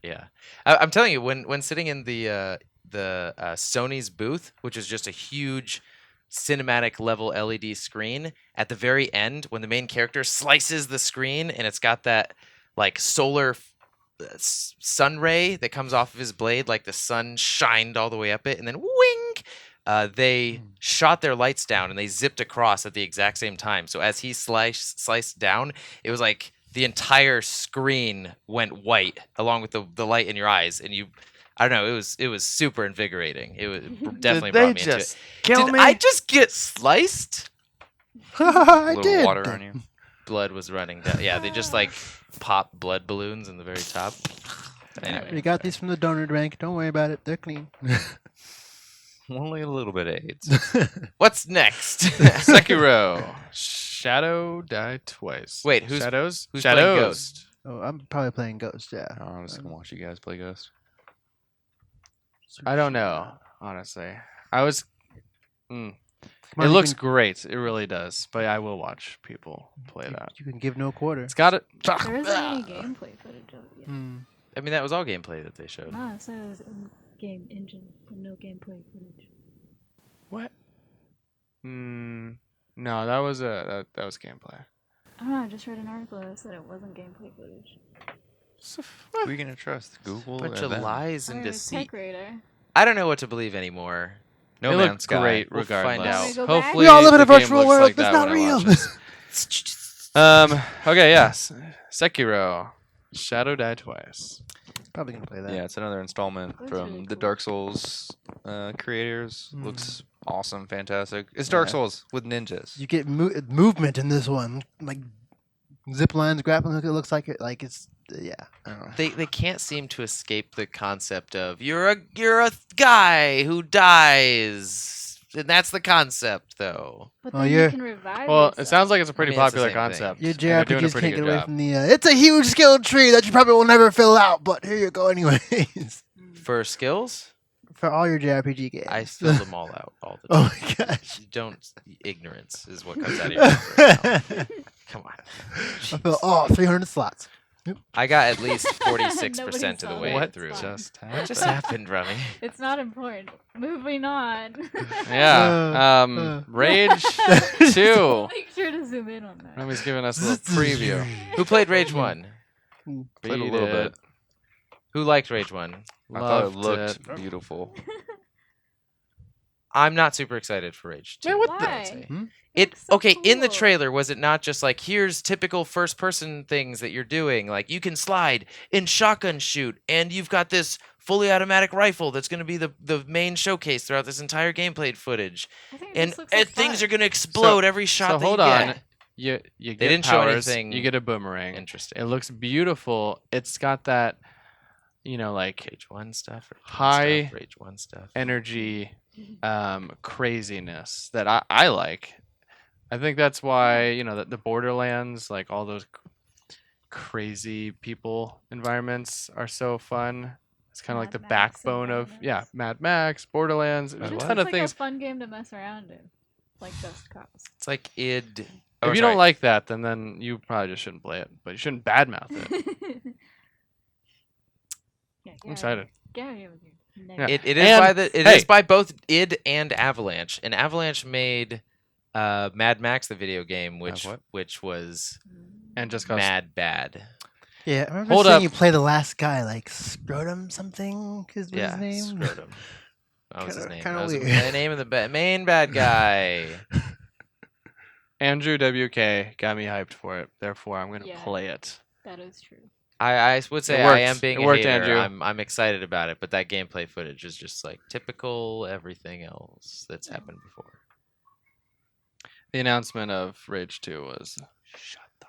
Yeah, I'm telling you, when sitting in the Sony's booth, which is just a huge cinematic level LED screen at the very end when the main character slices the screen and it's got that like solar sun ray that comes off of his blade, like the sun shined all the way up it, and then wing. They shot their lights down and they zipped across at the exact same time. So as he sliced down, it was like the entire screen went white along with the light in your eyes, and I don't know, it was super invigorating. It was definitely brought me into it. Did I just get sliced? I little did. water on you. Blood was running down. Yeah, they just like pop blood balloons in the very top. Anyway, We got these from the donor bank. Don't worry about it. They're clean. Only a little bit of AIDS. what's next? Sekiro. Shadow Die Twice. Wait, who's Shadows? playing Shadows. Ghost? Oh, I'm probably playing Ghost. Yeah. Oh, I'm just gonna watch you guys play Ghost. I don't know, honestly. I was. Come It on, looks great. It really does. But I will watch people play that. You can give no quarter. It's got it. There isn't any gameplay footage of it yet. I mean, that was all gameplay that they showed. No, it said it was in-game engine, but no gameplay footage. What? No, that was that was gameplay. I don't know, I just read an article that said it wasn't gameplay footage. Who are you gonna trust? Google Bunch or of them? lies and Or deceit. Tech Radar. I don't know what to believe anymore. No It Man's looked Sky. great We'll regardless. find out. Want me to go back? Hopefully, We all live in the a game virtual looks world. like It's that not when I real. watch it. Okay, yes. Sekiro. Shadow Die Twice. Probably gonna play that. Yeah, it's another installment Looks from really the cool. Dark Souls creators. Looks awesome, fantastic. It's Dark Yeah. Souls with ninjas. You get movement in this one, like zip lines, grappling hook. It looks like it. Like it's yeah. I don't know. They can't seem to escape the concept of you're a guy who dies, and that's the concept, though. But Oh, then you're- you can revive Well, yourself. it sounds like it's a pretty mean, it's the popular same thing. concept. Your and they're doing a JRPGs pretty can't get good away job. from the. It's a huge skill tree that you probably will never fill out, but here you go anyways. For skills, For all your JRPG games. I fill them all out all the Oh time. my gosh. You don't. Ignorance is what comes out of your mouth right now. Come on. I fill all 300 slots. I got at least 46% of the saw way that. What through. just What just happened, Rummy? It's not important. Moving on. Yeah. Rage 2. Make sure to zoom in on that. Rami's giving us a little preview. Who played Rage 1? Played a Beat little it. bit. Who liked Rage 1? I thought it Loved looked beautiful. I'm not super excited for Rage 2. Man, what I the- would say. Hmm? It Looks so okay, in the cool. trailer, was it not just like, here's typical first person things that you're doing? Like, you can slide and shotgun shoot, and you've got this fully automatic rifle that's going to be the main showcase throughout this entire gameplay footage. I think it And, just looks like things fun. are going to explode every shot So that hold you on. get. You get didn't show powers, anything you get a boomerang. Interesting. It looks beautiful. It's got that, like Rage 1 stuff, High Rage 1 stuff. energy craziness that I like. I think that's why, the Borderlands, like all those crazy people environments are so fun. It's kind of like Mad the Max backbone of, environments. Mad Max, Borderlands, It there's a just ton looks of like things. a fun game to mess around in, like Just Cause. It's like id. If oh, you sorry. don't like that, then you probably just shouldn't play it. But you shouldn't badmouth it. Yeah, I'm excited. Get out of here with your Yeah. negative. It is And- by the. It hey. is by both id and Avalanche. And Avalanche made Mad Max the video game, which what? was And just cause mad bad. Yeah, I remember Hold seeing up. you play the last guy, like Scrotum something is Yeah, his name. Scrotum. That was his Kinda- name. kinda That was weird. the name of the main bad guy. Andrew WK got me hyped for it. Therefore, I'm going to Yeah. play it. That is true. I would say It I worked. am being It a worked, hater. Andrew. I'm excited about it, but that gameplay footage is just like typical everything else that's happened before. The announcement of Rage 2 was shut the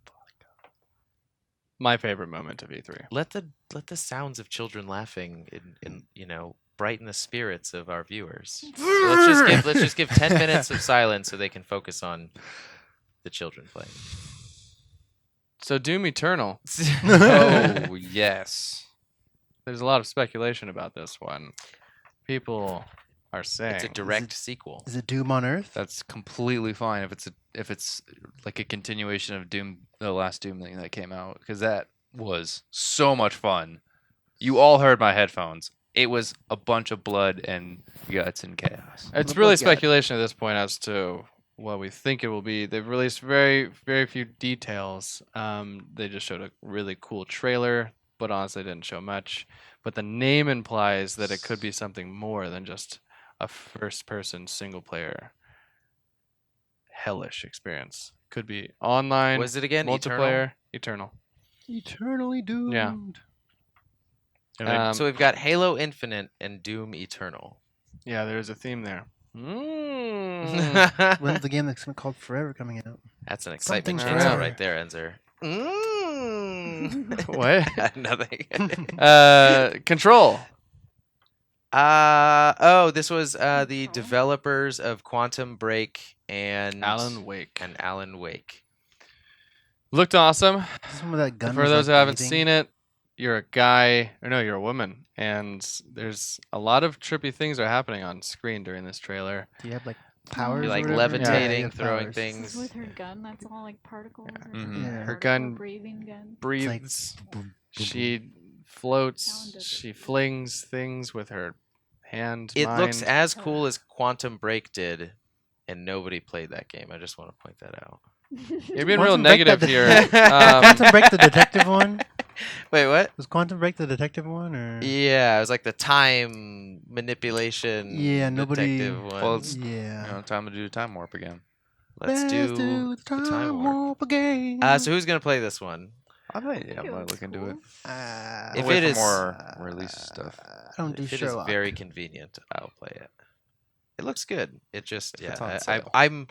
fuck up. My favorite moment of E3. Let the sounds of children laughing in brighten the spirits of our viewers. So let's just give 10 minutes of silence so they can focus on the children playing. So Doom Eternal. Oh, yes. There's a lot of speculation about this one. People are saying It's a direct sequel. Is it Doom on Earth? That's completely fine if it's like a continuation of Doom, the last Doom thing that came out, because that was so much fun. You all heard my headphones. it was a bunch of blood and guts and chaos. It's What really about God? speculation at this point as to what we think it will be. They've released very, very few details. They just showed a really cool trailer, but honestly didn't show much. But the name implies that it could be something more than just a first-person single-player hellish experience. Could be online, Was it again multiplayer, eternal. Eternally doomed. Yeah. So we've got Halo Infinite and Doom Eternal. Yeah, there's a theme there. Mm. When's the game that's called Forever coming out? That's an excitement Something chainsaw forever. right there, Enzer. What? Nothing. Control. This was the Control? developers of Quantum Break and Alan Wake. and Alan Wake. Looked awesome. Some of that gun. For was, those who like, haven't breathing. seen it, you're a guy, or no, you're a woman, and there's a lot of trippy things are happening on screen during this trailer. Do you have like powers? You're or like whatever? levitating, Yeah, you have throwing powers. things. This is with her gun. That's all like particles. Or Mhm. something. Her Particle gun breathing gun. Breathes. Boom, boom, boom. She Alan floats. does it She too. flings things with her hand. It looks mind. as cool as Quantum Break did, and nobody played that game. I just want to point that out. You're being real Quantum Break negative that- here. Quantum Break the detective one? Wait, what? Was Quantum Break the detective one or? Yeah, it was like the time manipulation. Yeah, nobody- detective one. Well, it's Yeah. time to do time warp again. Let's do the the time warp. warp again. So who's gonna play this one? I might, think I it might looks look into cool. it. If Wait it for is- more release stuff. I don't do If it is Sherlock. very convenient, I'll play it. It looks good. It just If it's on yeah. sale. I'm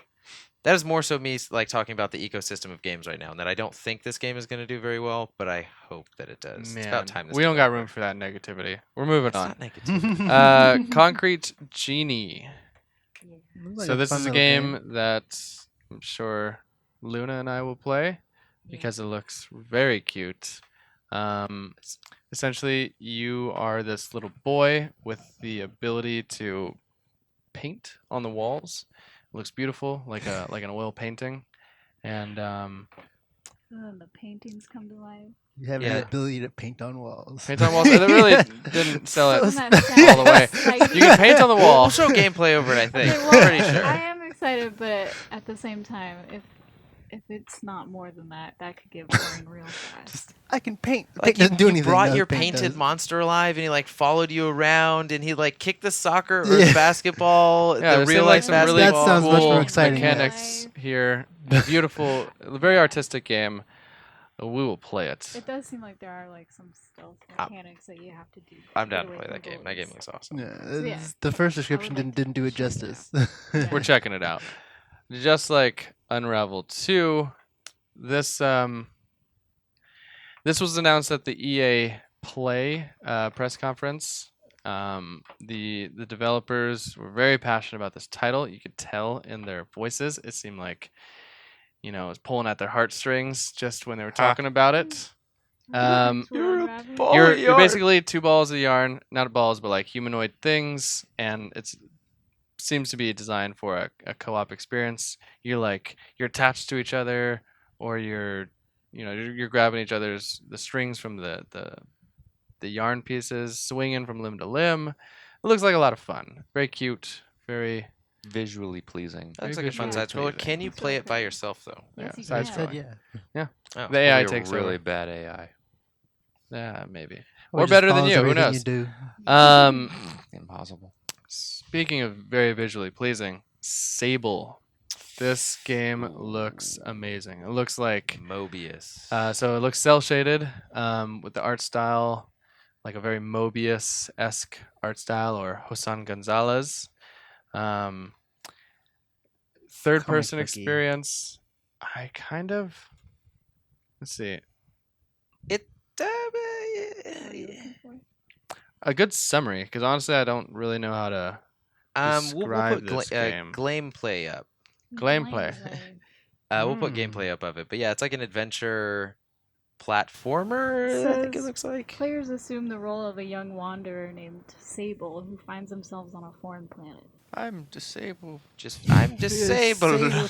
that is more so me like talking about the ecosystem of games right now, and that I don't think this game is going to do very well, but I hope that it does. Man, It's about time. we don't got room for that negativity. We're moving It's on. not negative. Concrete Genie. Looks like So this fun is a little game that I'm sure Luna and I will play because it looks very cute. Essentially, you are this little boy with the ability to paint on the walls. It looks beautiful, like an oil painting, and And the paintings come to life. You have Yeah. the ability to paint on walls. paint on walls. It really didn't sell it Isn't that all the way. exciting? You can paint on the wall. We'll show gameplay over it. I think. Okay, well, Pretty sure. I am excited, but at the same time, if it's not more than that, that could get boring real fast. I can paint. Like Paint doesn't do you anything. brought though. your Paint painted does. monster alive, and he like followed you around, and he like kicked the soccer or Yeah. the basketball, Yeah, the there's real like life some basketball. really That sounds much cool more exciting, yeah. mechanics here. Beautiful, very artistic game. We will play it. It does seem like there are like some stealth I'm- mechanics that you have to do. I'm down get to away play that from game. That game bullets. looks awesome. Yeah, yeah, the first description like didn't do it to check it justice. Yeah. We're checking it out. Just like Unravel 2, this was announced at the EA Play press conference. The developers were very passionate about this title. You could tell in their voices. It seemed like, it was pulling at their heartstrings just when they were talking about it. You're a You're basically two balls of yarn, not balls, but like humanoid things, and it's seems to be designed for a co-op experience. You're attached to each other, or you're grabbing each other's the strings from the yarn pieces, swinging from limb to limb. It looks like a lot of fun. Very cute. Very Visually pleasing. That looks like a fun visually side scroller. pleasing. Can you That's play really it by pretty. yourself though? Yes, Yeah, you side can. Said scrolling. yeah. Oh. The AI Probably a takes really over. bad AI. Yeah, maybe. Or Or just better than follows you. Who everything knows? do. Impossible. Speaking of very visually pleasing, Sable. This game looks amazing. It looks like Mobius. so it looks cell shaded with the art style, like a very Mobius-esque art style, or Hosan Gonzalez. Third person Comic booky. experience. I kind of let's see. A good summary, because honestly, I don't really know how to. We'll describe put this game. gameplay up. Gameplay. We'll put Mm. gameplay up of it. But yeah, it's like an adventure platformer. I think it Says looks like. Players assume the role of a young wanderer named Sable who finds themselves on a foreign planet. I'm disabled. I'm disabled. Disabled.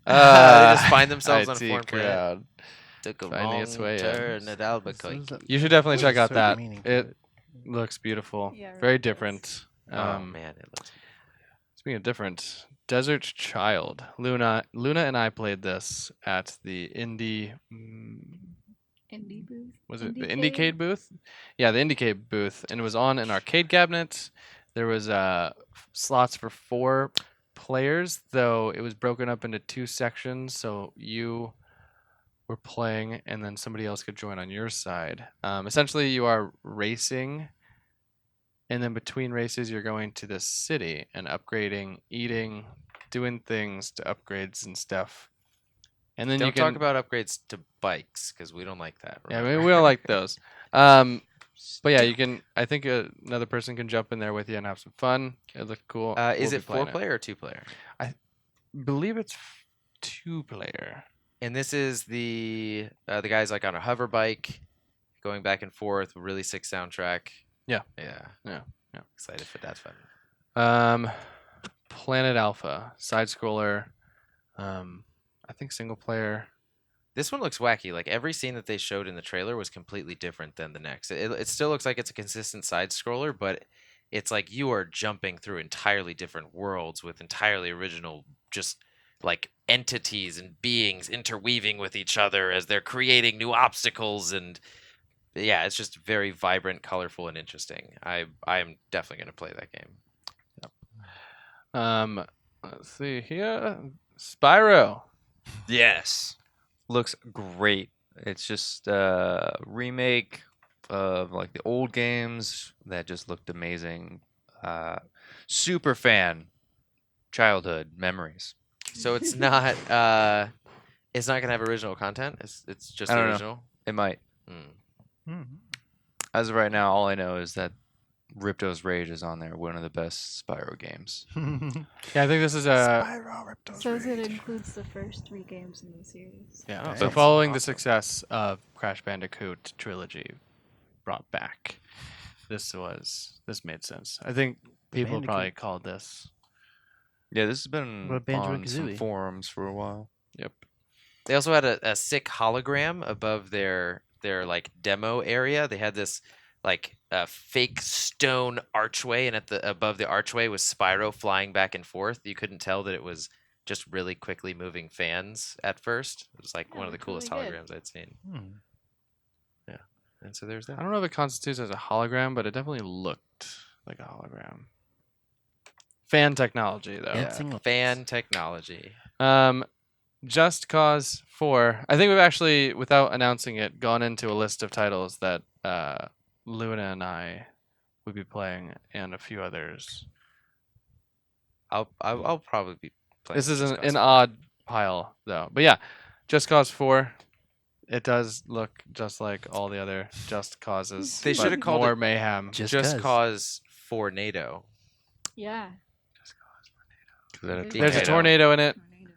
They just find themselves on a IT foreign planet. crowd. Took a Finding long its way in. turn at This Albuquerque. is a- You should definitely check out certain that. meaning to It looks beautiful. Yeah, it Very really does. different. Oh man, it looks. Speaking of different, Desert Child. Luna and I played this at the Indie booth. was it the Indiecade? Indiecade booth? Yeah, the Indiecade booth, and it was on an arcade cabinet. There was slots for 4 players, though it was broken up into 2 sections, so you were playing, and then somebody else could join on your side. Essentially, you are racing, and then between races, you're going to the city and upgrading, eating, doing things to upgrades and stuff. And then Don't you can talk about upgrades to bikes because we don't like that. yeah, remember? we don't like those. But yeah, you can. I think another person can jump in there with you and have some fun. It looked cool. Is We'll it be playing 4-player or 2-player? Believe it's 2-player. And this is the guy's like on a hover bike, going back and forth. Really sick soundtrack. Yeah. Yeah. Excited for that fun. Planet Alpha, side scroller. I think single player. This one looks wacky. Like every scene that they showed in the trailer was completely different than the next. It still looks like it's a consistent side scroller, but it's like you are jumping through entirely different worlds with entirely original, just like entities and beings interweaving with each other as they're creating new obstacles. And yeah, it's just very vibrant, colorful, and interesting. I am definitely going to play that game. Let's see here. Spyro. Yes. Looks great. It's just a remake of like the old games that just looked amazing. Super fan. Childhood memories. So it's not going to have original content. It's just I don't know. original. It might. Mm. As of right now, all I know is that Ripto's Rage is on there. One of the best Spyro games. Yeah, I think this is a. Spyro Ripto's Says it Rage. includes the first 3 games in the series. Yeah. Oh, So that's following the awesome. success of Crash Bandicoot trilogy, brought back, this made sense. I think people Bandicoot. probably called this. Yeah, this has been What about on some Banjo-Kazooie? forums for a while. Yep. They also had a sick hologram above their like demo area. They had this like fake stone archway, and above the archway was Spyro flying back and forth. You couldn't tell that it was just really quickly moving fans at first. It was like Yeah, one of the looked really coolest good. holograms I'd seen. Hmm. And so there's I that. don't know if it constitutes as a hologram, but it definitely looked like a hologram. Fan technology, though. Yeah, Dancing lights. fan technology. Just Cause 4. I think we've actually, without announcing it, gone into a list of titles that Luna and I would be playing, and a few others. I'll probably be playing. This is Just an Cause 4. odd pile, though. But yeah, Just Cause 4. It does look just like all the other Just Causes. They but should have called more it mayhem. Just 'Cause. Cause for NATO. Yeah. There's There's a Tornado. tornado in it. Tornado.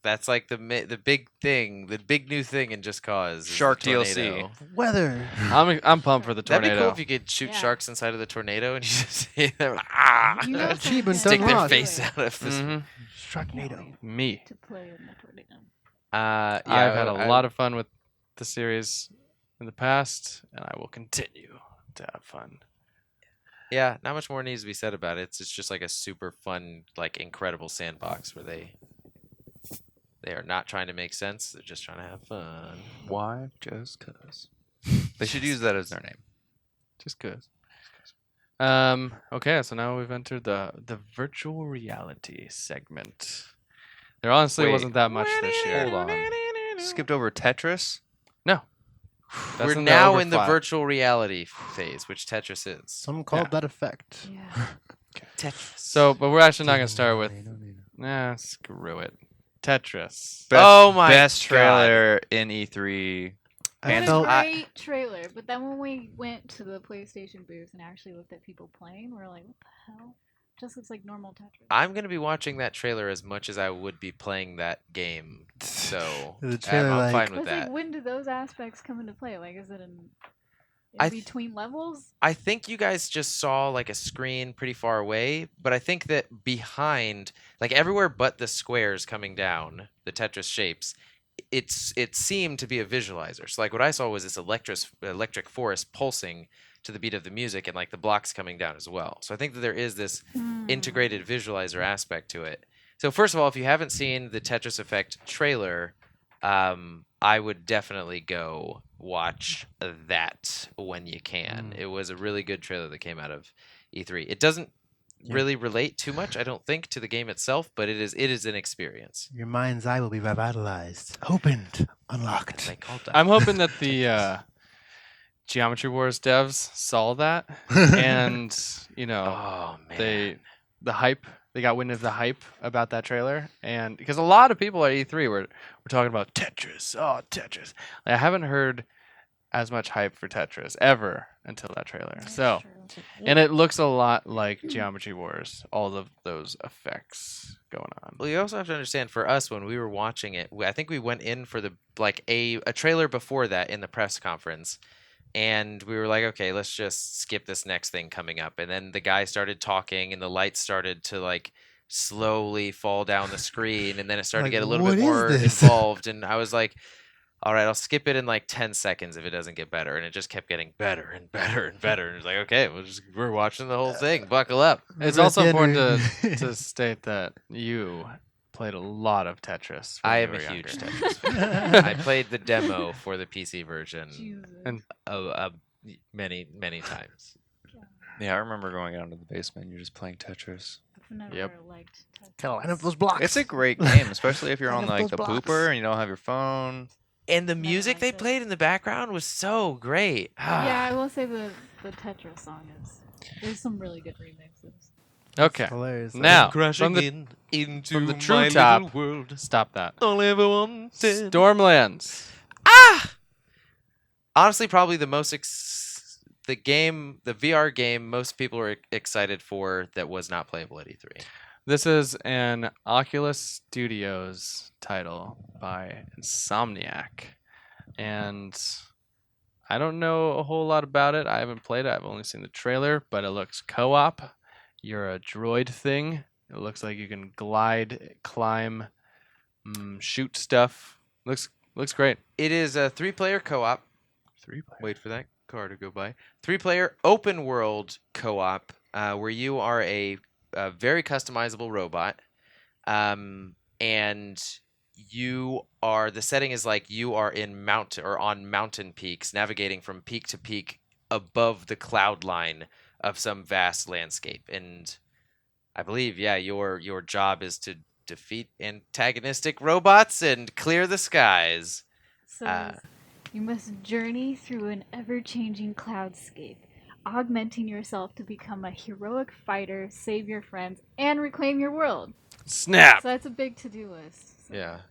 That's like the big thing, the big new thing in Just Cause. is the Shark DLC. tornado. Weather. I'm pumped for the That'd tornado. be cool if you could shoot Yeah. sharks inside of the tornado and you just see them like, ah, You know Achievement something stick their unlocked. face out of this. Mhm. Sharknado. Me. to play in the tornado. Yeah, I've had a lot of fun with the series in the past, and I will continue to have fun. Yeah, not much more needs to be said about it. It's just like a super fun, like incredible sandbox where they are not trying to make sense. They're just trying to have fun. Why? Just cause. They should use that as their name. Just cause. Okay, so now we've entered the virtual reality segment. There honestly Wait. wasn't that much this year. Hold on. Skipped over Tetris. No. That's We're in the now in the overflow. virtual reality phase, which Tetris is. Some called that effect. Yeah. Tetris. So, but we're actually not gonna start with. Nah, screw it. Tetris. Oh my Best God. trailer in E3. I What felt a great trailer. But then when we went to the PlayStation booth and actually looked at people playing, we were like, what the hell? Just looks like normal Tetris. I'm gonna be watching that trailer as much as I would be playing that game. So The I'm trailer, fine like- with But it's that. like, when do those aspects come into play? Like, is it in I th- between levels? I think you guys just saw like a screen pretty far away, but I think that behind, like everywhere but the squares coming down, the Tetris shapes, it seemed to be a visualizer. So like what I saw was this electric forest pulsing to the beat of the music, and like the blocks coming down as well. So I think that there is this integrated visualizer aspect to it. So first of all, if you haven't seen the Tetris Effect trailer, I would definitely go watch that when you can. It was a really good trailer that came out of E3. It doesn't really relate too much, I don't think, to the game itself, but it is an experience. Your mind's eye will be revitalized, opened, unlocked. They called that. I'm hoping that the Geometry Wars devs saw that, and Oh man. they got wind of the hype about that trailer, and because a lot of people at E3 were talking about Tetris. Oh, Tetris! Like, I haven't heard as much hype for Tetris ever until that trailer. That's So, true. and it looks a lot like Geometry Wars. All of those effects going on. Well, you also have to understand, for us, when we were watching it, I think we went in for the a trailer before that in the press conference, and we were like, okay, let's just skip this next thing coming up. And then the guy started talking, and the lights started to like slowly fall down the screen, and then it started to Like, get a little what bit is more this? involved. And I was like, all right, I'll skip it in like 10 seconds if it doesn't get better. And it just kept getting better and better and better. And it's like, okay, we're watching the whole thing. Buckle up. It's Red also Dead important Red- to state that you played a lot I Tetris. when you am a were huge younger. Tetris fan. I played the demo for the PC version Jesus. And- many, many times. Yeah, I remember going out into the basement. You're just playing Tetris. I've never Yep. liked Tetris. Gotta line up those blocks. It's a great game, especially if you're Line on up like those the blocks. pooper and you don't have your phone. And the Never music they liked it. played in the background was so great. Yeah, I will say the Tetris song there's some really good remixes. Okay, hilarious. now crashing from the into from the true top. world. Stop that. All ever wanted. Stormlands. Honestly, probably the most the VR game most people are excited for that was not playable at E3. This is an Oculus Studios title by Insomniac, and I don't know a whole lot about it. I haven't played it. I've only seen the trailer, but it looks co-op. You're a droid thing. It looks like you can glide, climb, shoot stuff. Looks great. It is a 3-player co-op. 3-player. Wait for that car to go by. 3-player open world co-op where you are a very customizable robot, and the setting is like you are on mountain peaks, navigating from peak to peak above the cloud line of some vast landscape. And I believe, your job is to defeat antagonistic robots and clear the skies. So you must journey through an ever-changing cloudscape, augmenting yourself to become a heroic fighter, save your friends, and reclaim your world. Snap. So that's a big to-do list. So Yeah.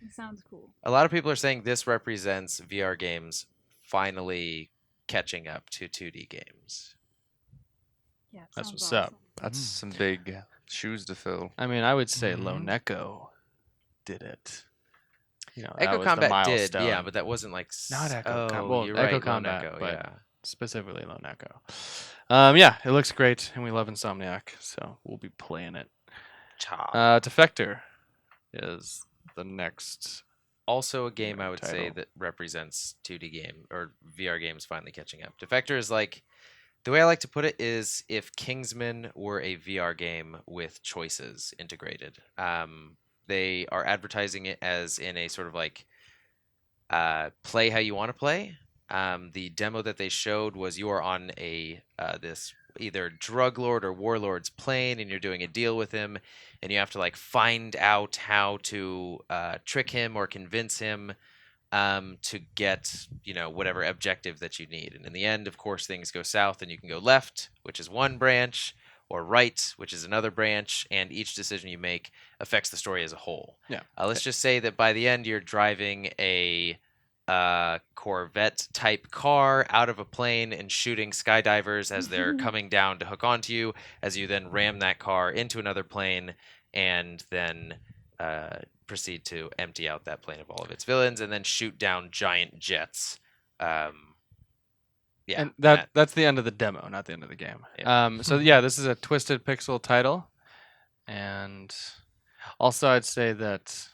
it sounds cool. A lot of people are saying this represents VR games finally catching up to 2D games. Yeah, it That's sounds what's up. awesome. That's some big shoes to fill. I mean, I would say Mhm. Lone Echo did it. that Echo was the Combat did, milestone. yeah, but that wasn't like Not Echo Oh, Com- well, you're Echo right, Lone Combat, Echo, but- yeah. specifically Lone Echo. Yeah, it looks great, and we love Insomniac, so we'll be playing it. Cha. Defector is the next. Also a game I would say title. that represents 2D game or VR games finally catching up. Defector is like, the way I like to put it is if Kingsman were a VR game with choices integrated. They are advertising it as in a sort of like play how you want to play. The demo that they showed was you are on this either drug lord or warlord's plane, and you're doing a deal with him, and you have to like find out how to trick him or convince him to get whatever objective that you need. And in the end, of course, things go south, and you can go left, which is one branch, or right, which is another branch, and each decision you make affects the story as a whole. Yeah. Let's just say that by the end, you're driving a Corvette type car out of a plane and shooting skydivers as they're coming down to hook onto you, as you then ram that car into another plane and then proceed to empty out that plane of all of its villains and then shoot down giant jets. Yeah, And that's the end of the demo, not the end of the game. Yeah. So yeah, this is a Twisted Pixel title, and also I'd say that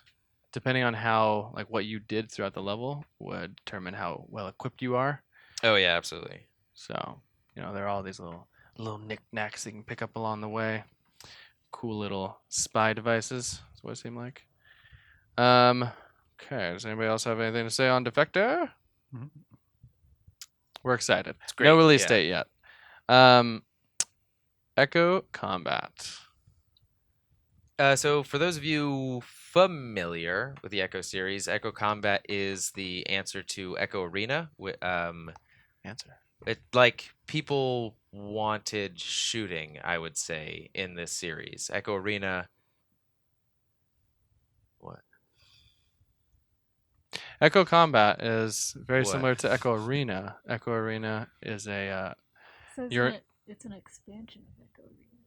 depending on how like what you did throughout the level would determine how well equipped you are. Oh yeah, absolutely. So there are all these little knickknacks that you can pick up along the way. Cool little spy devices. That's what it seemed like. Okay. Does anybody else have anything to say on Defector? Mhm. We're excited. It's great. No release yeah. date yet. Echo Combat. So for those of you familiar with the Echo series, Echo Combat is the answer to Echo Arena. Answer. It like people wanted shooting, I would say, in this series. Echo Arena. What? Echo Combat is very What? similar to Echo Arena. Echo Arena is a Says You're- it's an expansion of Echo Arena.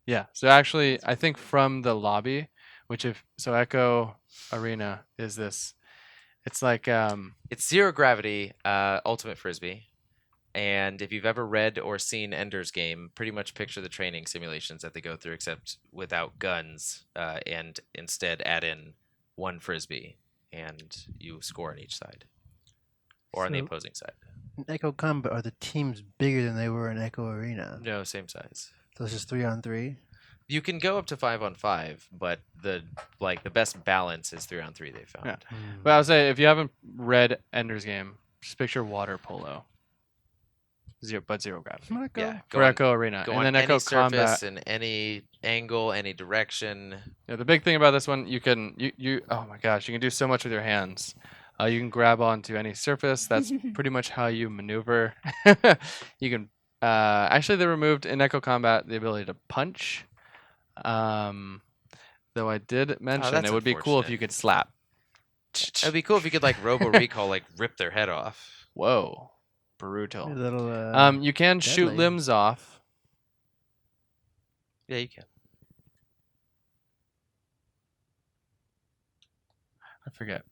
yeah. So actually, I think from the lobby, Echo Arena is this. It's like It's Zero Gravity, Ultimate Frisbee. And if you've ever read or seen Ender's Game, pretty much picture the training simulations that they go through, except without guns, and instead add in one frisbee, and you score on each side, or on the So- opposing side. In Echo Combat, are the teams bigger than they were in Echo Arena? No, same size. So it's just 3-on-3. You can go up to 5-on-5, but the best balance is 3-on-3. They found. Yeah. But I would say if you haven't read Ender's Game, just picture water polo. Zero gravity. Echo. Yeah, For Echo Arena. Go And on then any Echo surface Combat. in any angle, any direction. Yeah, the big thing about this one, you can oh my gosh, you can do so much with your hands. You can grab onto any surface. That's pretty much how you maneuver. You can actually they removed in Echo Combat the ability to punch. Though I did mention that's it would be cool if unfortunate. you could slap. It'd be cool if you could like Robo Recall, like rip their head off. Whoa, brutal. A little, You can shoot deadly. limbs off. Yeah, you can. I forget.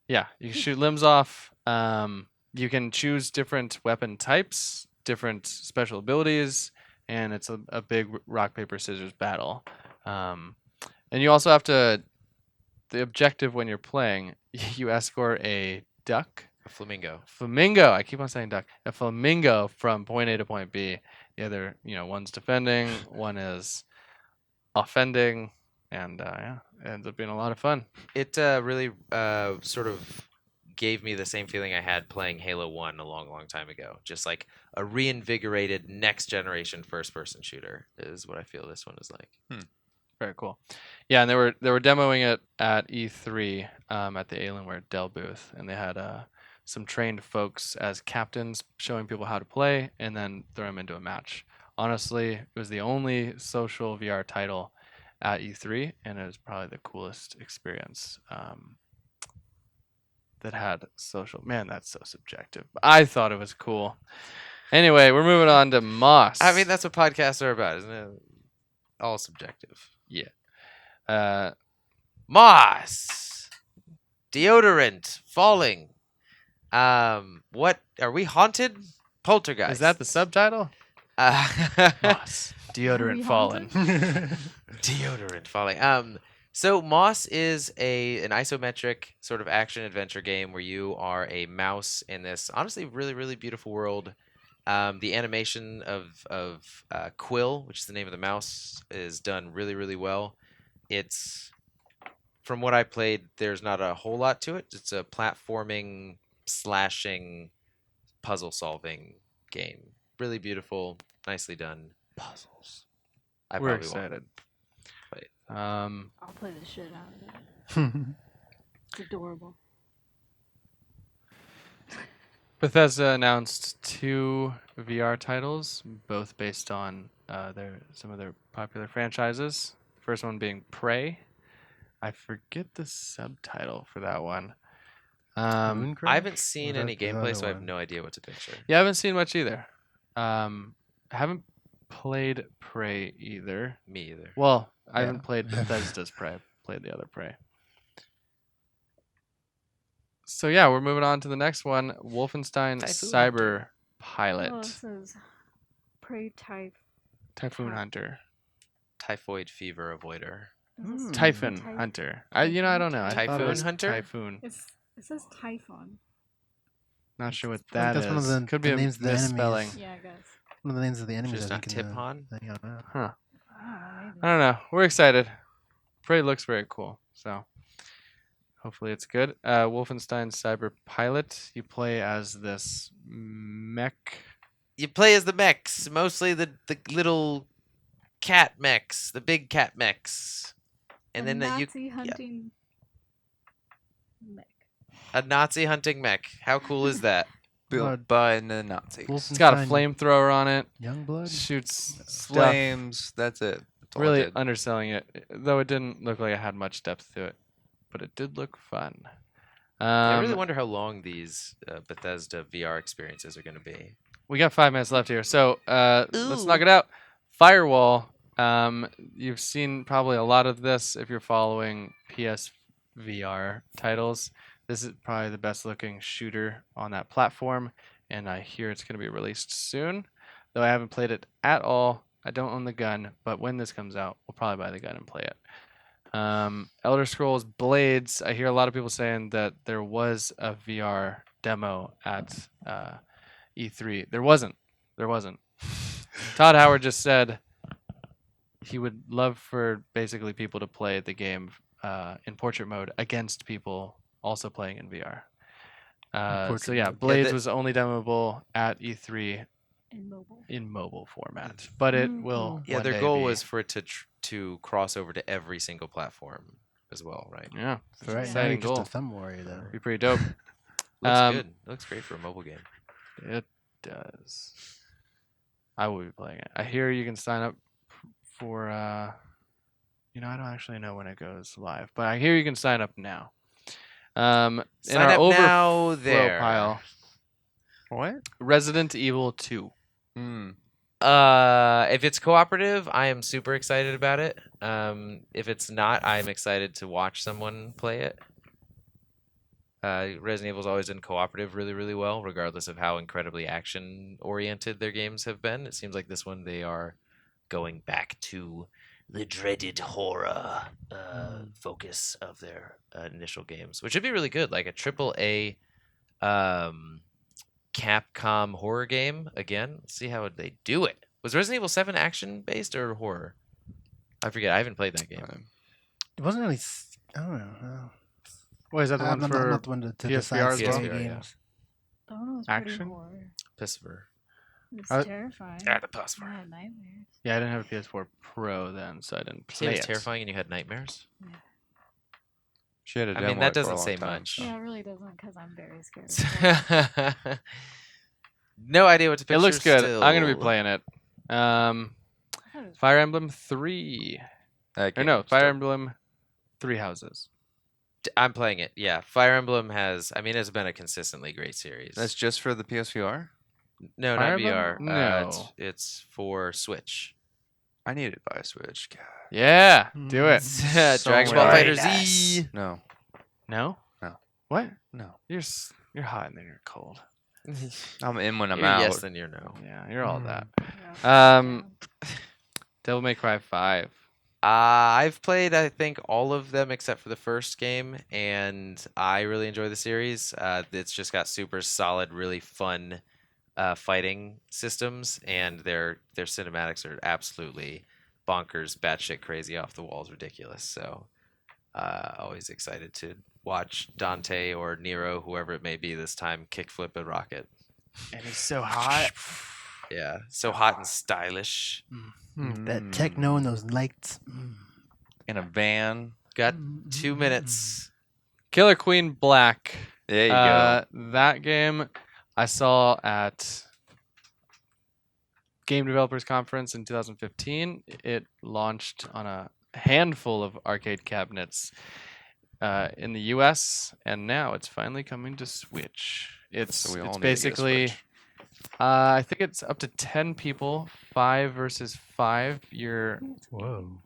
Yeah, you can shoot limbs off. You can choose different weapon types, different special abilities, and it's a big rock paper scissors battle. And you also have to. The objective when you're playing, you escort a duck. A flamingo. Flamingo. I keep on saying duck. A flamingo from point A to point B. The other, one's defending, one is offending, and yeah, it ends up being a lot of fun. It really sort of gave me the same feeling I had playing Halo 1 a long, long time ago. Just like a reinvigorated next generation first person shooter is what I feel this one is like. Very cool. Yeah, and they were demoing it at E3 at the Alienware Dell booth, and they had some trained folks as captains showing people how to play, and then throw them into a match. Honestly, it was the only social VR title at E3, and it was probably the coolest experience that had social. Man, that's so subjective. But I thought it was cool. Anyway, we're moving on to Moss. I mean, that's what podcasts are about, isn't it? All subjective. Yeah. Moss. Deodorant. Falling. What? Are we haunted? Poltergeist. Is that the subtitle? Moss. Are Deodorant we fallen. Deodorant falling. So Moss is an isometric sort of action adventure game where you are a mouse in this honestly really, really beautiful world. The animation of Quill, which is the name of the mouse, is done really, really well. It's, from what I played, there's not a whole lot to it. It's a platforming, slashing, puzzle-solving game. Really beautiful, nicely done. Puzzles. I We're probably won't excited. play it. I'll play the shit out of that. It's adorable. Bethesda announced 2 VR titles, both based on some of their popular franchises. The first one being Prey. I forget the subtitle for that one. I haven't seen Or any is that the gameplay, other so I have one? no idea what to picture. Yeah, I haven't seen much either. I haven't played Prey either. Me either. Well, I Yeah. haven't played Bethesda's Prey. I've played the other Prey. So yeah, we're moving on to the next one, Wolfenstein Typhoon Cyber Oh, Pilot. it says Prey Type. Typhoon Hunter. Typhoid fever avoider. Typhon Typhoon. Hunter. I don't know. I thought it Typhoon was Hunter? Typhoon. It says Typhon. Not sure what I think that that's is. one of the- Could the be a names of the enemies. misspelling. Yeah, I guess. One of the names of the enemies. Just I not think in the Tipon? thing, I don't know. Huh. Oh, I don't know. We're excited. Prey looks very cool. So hopefully it's good. Wolfenstein Cyberpilot. You play as this mech. You play as the mechs, mostly the little cat mechs, the big cat mechs, and then Nazi hunting mech. a Nazi hunting mech. How cool is that? Built by the Nazis. It's got a Wolfenstein flamethrower on it. Youngblood. Shoots stuff. Flames. That's it. That's all it Really did. underselling it, though it didn't look like it had much depth to it, but it did look fun. I really wonder how long these Bethesda VR experiences are going to be. We got 5 minutes left here, so let's Ooh. knock it out. Firewall. You've seen probably a lot of this if you're following PSVR titles. This is probably the best looking shooter on that platform, and I hear it's going to be released soon. Though I haven't played it at all. I don't own the gun, but when this comes out, we'll probably buy the gun and play it. Elder Scrolls Blades. I hear a lot of people saying that there was a VR demo at E3. There wasn't. Todd Howard just said he would love for basically people to play the game in portrait mode against people also playing in VR. So yeah, Blades was only demoable at E3 In mobile. in mobile format, but it will. Yeah, one their day goal be- was for it to cross over to every single platform as well, right? Yeah, So right now exciting you're just goal. a thumb warrior, though. Be pretty dope. Looks Um, good. Looks great for a mobile game. It does. I will be playing it. I hear you can sign up for. I don't actually know when it goes live, but I hear you can sign up now. In Sign our up now overflow there. pile, What? Resident Evil 2. If it's cooperative, I am super excited about it. If it's not, I'm excited to watch someone play it. Resident Evil's always done cooperative really, really well, regardless of how incredibly action-oriented their games have been. It seems like this one they are going back to the dreaded horror focus of their initial games, which would be really good, like a AAA Capcom horror game again. Let's see how they do it. Was Resident Evil 7 action-based or horror? I forget. I haven't played that game. It wasn't really. I don't know. Wait, is that the I'm one not, I'm for not the one to PSVR decide as well? scary PSVR, yeah. games. Oh no, it's pretty Action? horror. Pissiver. It's Uh, terrifying. the Pissiver. I had nightmares. Yeah, I didn't have a PS4 Pro then, so I didn't Say play it was it. terrifying and you had nightmares? She had a I demo mean, that it for a doesn't long say time. much. Yeah, it really doesn't, because I'm very scared. No idea what to picture. It looks good. Still. I'm gonna be playing it. I thought it was Fire Emblem 3. That Or game no, was Fire dope. Emblem 3 Houses. I'm playing it. Yeah, Fire Emblem has. I mean, it's been a consistently great series. That's just for the PSVR? no, Fire not VR. Emblem? No. It's for Switch. I need to buy a Switch. God. Yeah, do it. Dragonball right. Fighter Z. No. No? No. What? No. You're hot and then you're cold. I'm in when I'm You're out. yes, then you're no. Yeah, you're all that. Yeah. Devil May Cry 5. I've played, I think, all of them except for the first game, and I really enjoy the series. It's just got super solid, really fun fighting systems, and their cinematics are absolutely bonkers, batshit crazy, off the walls, ridiculous. So, always excited to watch Dante or Nero, whoever it may be this time, kickflip a rocket. And he's so hot. Yeah, so hot and stylish. That techno and those lights. In a van. Got 2 minutes. Killer Queen Black. There you go. That game I saw at Game Developers Conference in 2015. It launched on a handful of arcade cabinets in the US, and now it's finally coming to Switch. So we all It's need to get a basically Switch. I think it's up to 10 people, 5 versus 5. Whoa.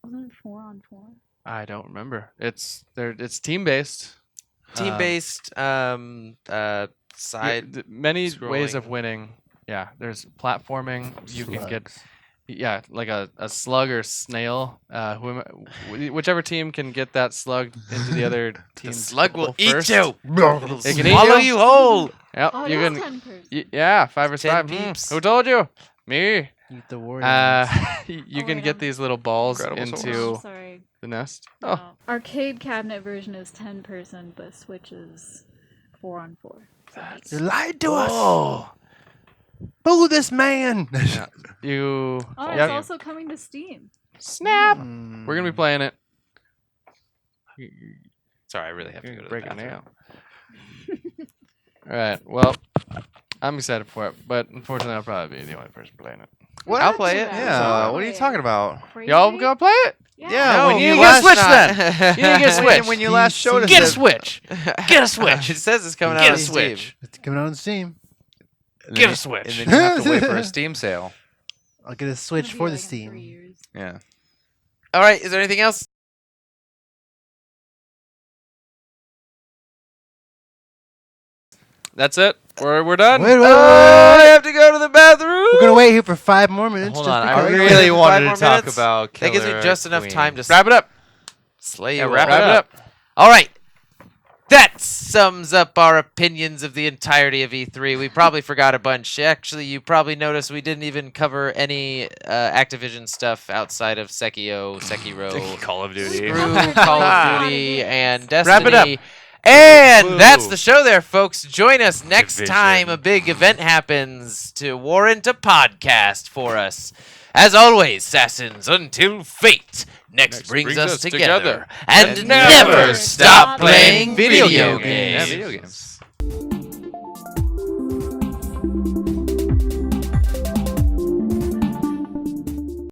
Wasn't it 4-on-4? I don't remember. It's team based. Team-based, side. Many ways of scrolling. winning. Yeah, there's platforming. You can get Yeah, like a slug or snail. Whichever team can get that slug into the other The team's slug will hole eat first. you. It can eat Swallow you. you whole. Yep, Oh, you that's can. 10 person. Yeah, 5 versus 10 5. peeps. Who told you? Me. Eat the warrior. You Oh, can wait, get I'm- these little balls Incredible into Oh, sorry. the nest. No. Oh, Arcade cabinet version is 10 person, but Switch is 4-on-4. You lied to us. Oh. Boo this man. Yeah. you. Oh, yeah. it's also coming to Steam. Snap. Mm. We're gonna be playing it. Sorry, I really have to go to the Break it bathroom. now. All right. Well, I'm excited for it, but unfortunately, I'll probably be the only person playing it. What? I'll play it. Yeah. I'll What are you play talking it. about? Crazy? Y'all gonna play it? Yeah. No, when you you get a last Switch night- then. You need to get a Switch. When you last showed us, Get a it- Switch. Get a Switch. It says it's coming Get out a on Steam. Switch. It's coming out on Steam. And Get then a you- Switch. And then you have to wait for a Steam sale. I'll get a It's Switch gonna for be the like in 3 Steam. years. Yeah. All right. Is there anything else? That's it. We're done. Wait, I have to go to the bathroom. We're gonna wait here for 5 more minutes. Hold just on. I because. really really Five wanted more to talk minutes? about That gives me Killer just enough Queen. time to Wrap it up. slay Yeah, you wrap all. it up. All right. That sums up our opinions of the entirety of E3. We probably forgot a bunch. Actually, you probably noticed we didn't even cover any Activision stuff outside of Sekiro, Call of Duty. Screw covered Call a lot of of Duty, games. and Destiny. Wrap it up. And Boo. that's the show there, folks. Join us next Division. time a big event happens to warrant a podcast for us. As always, Assassins, until fate next brings us together. And And never never stop stop playing playing video Yeah, games. video games.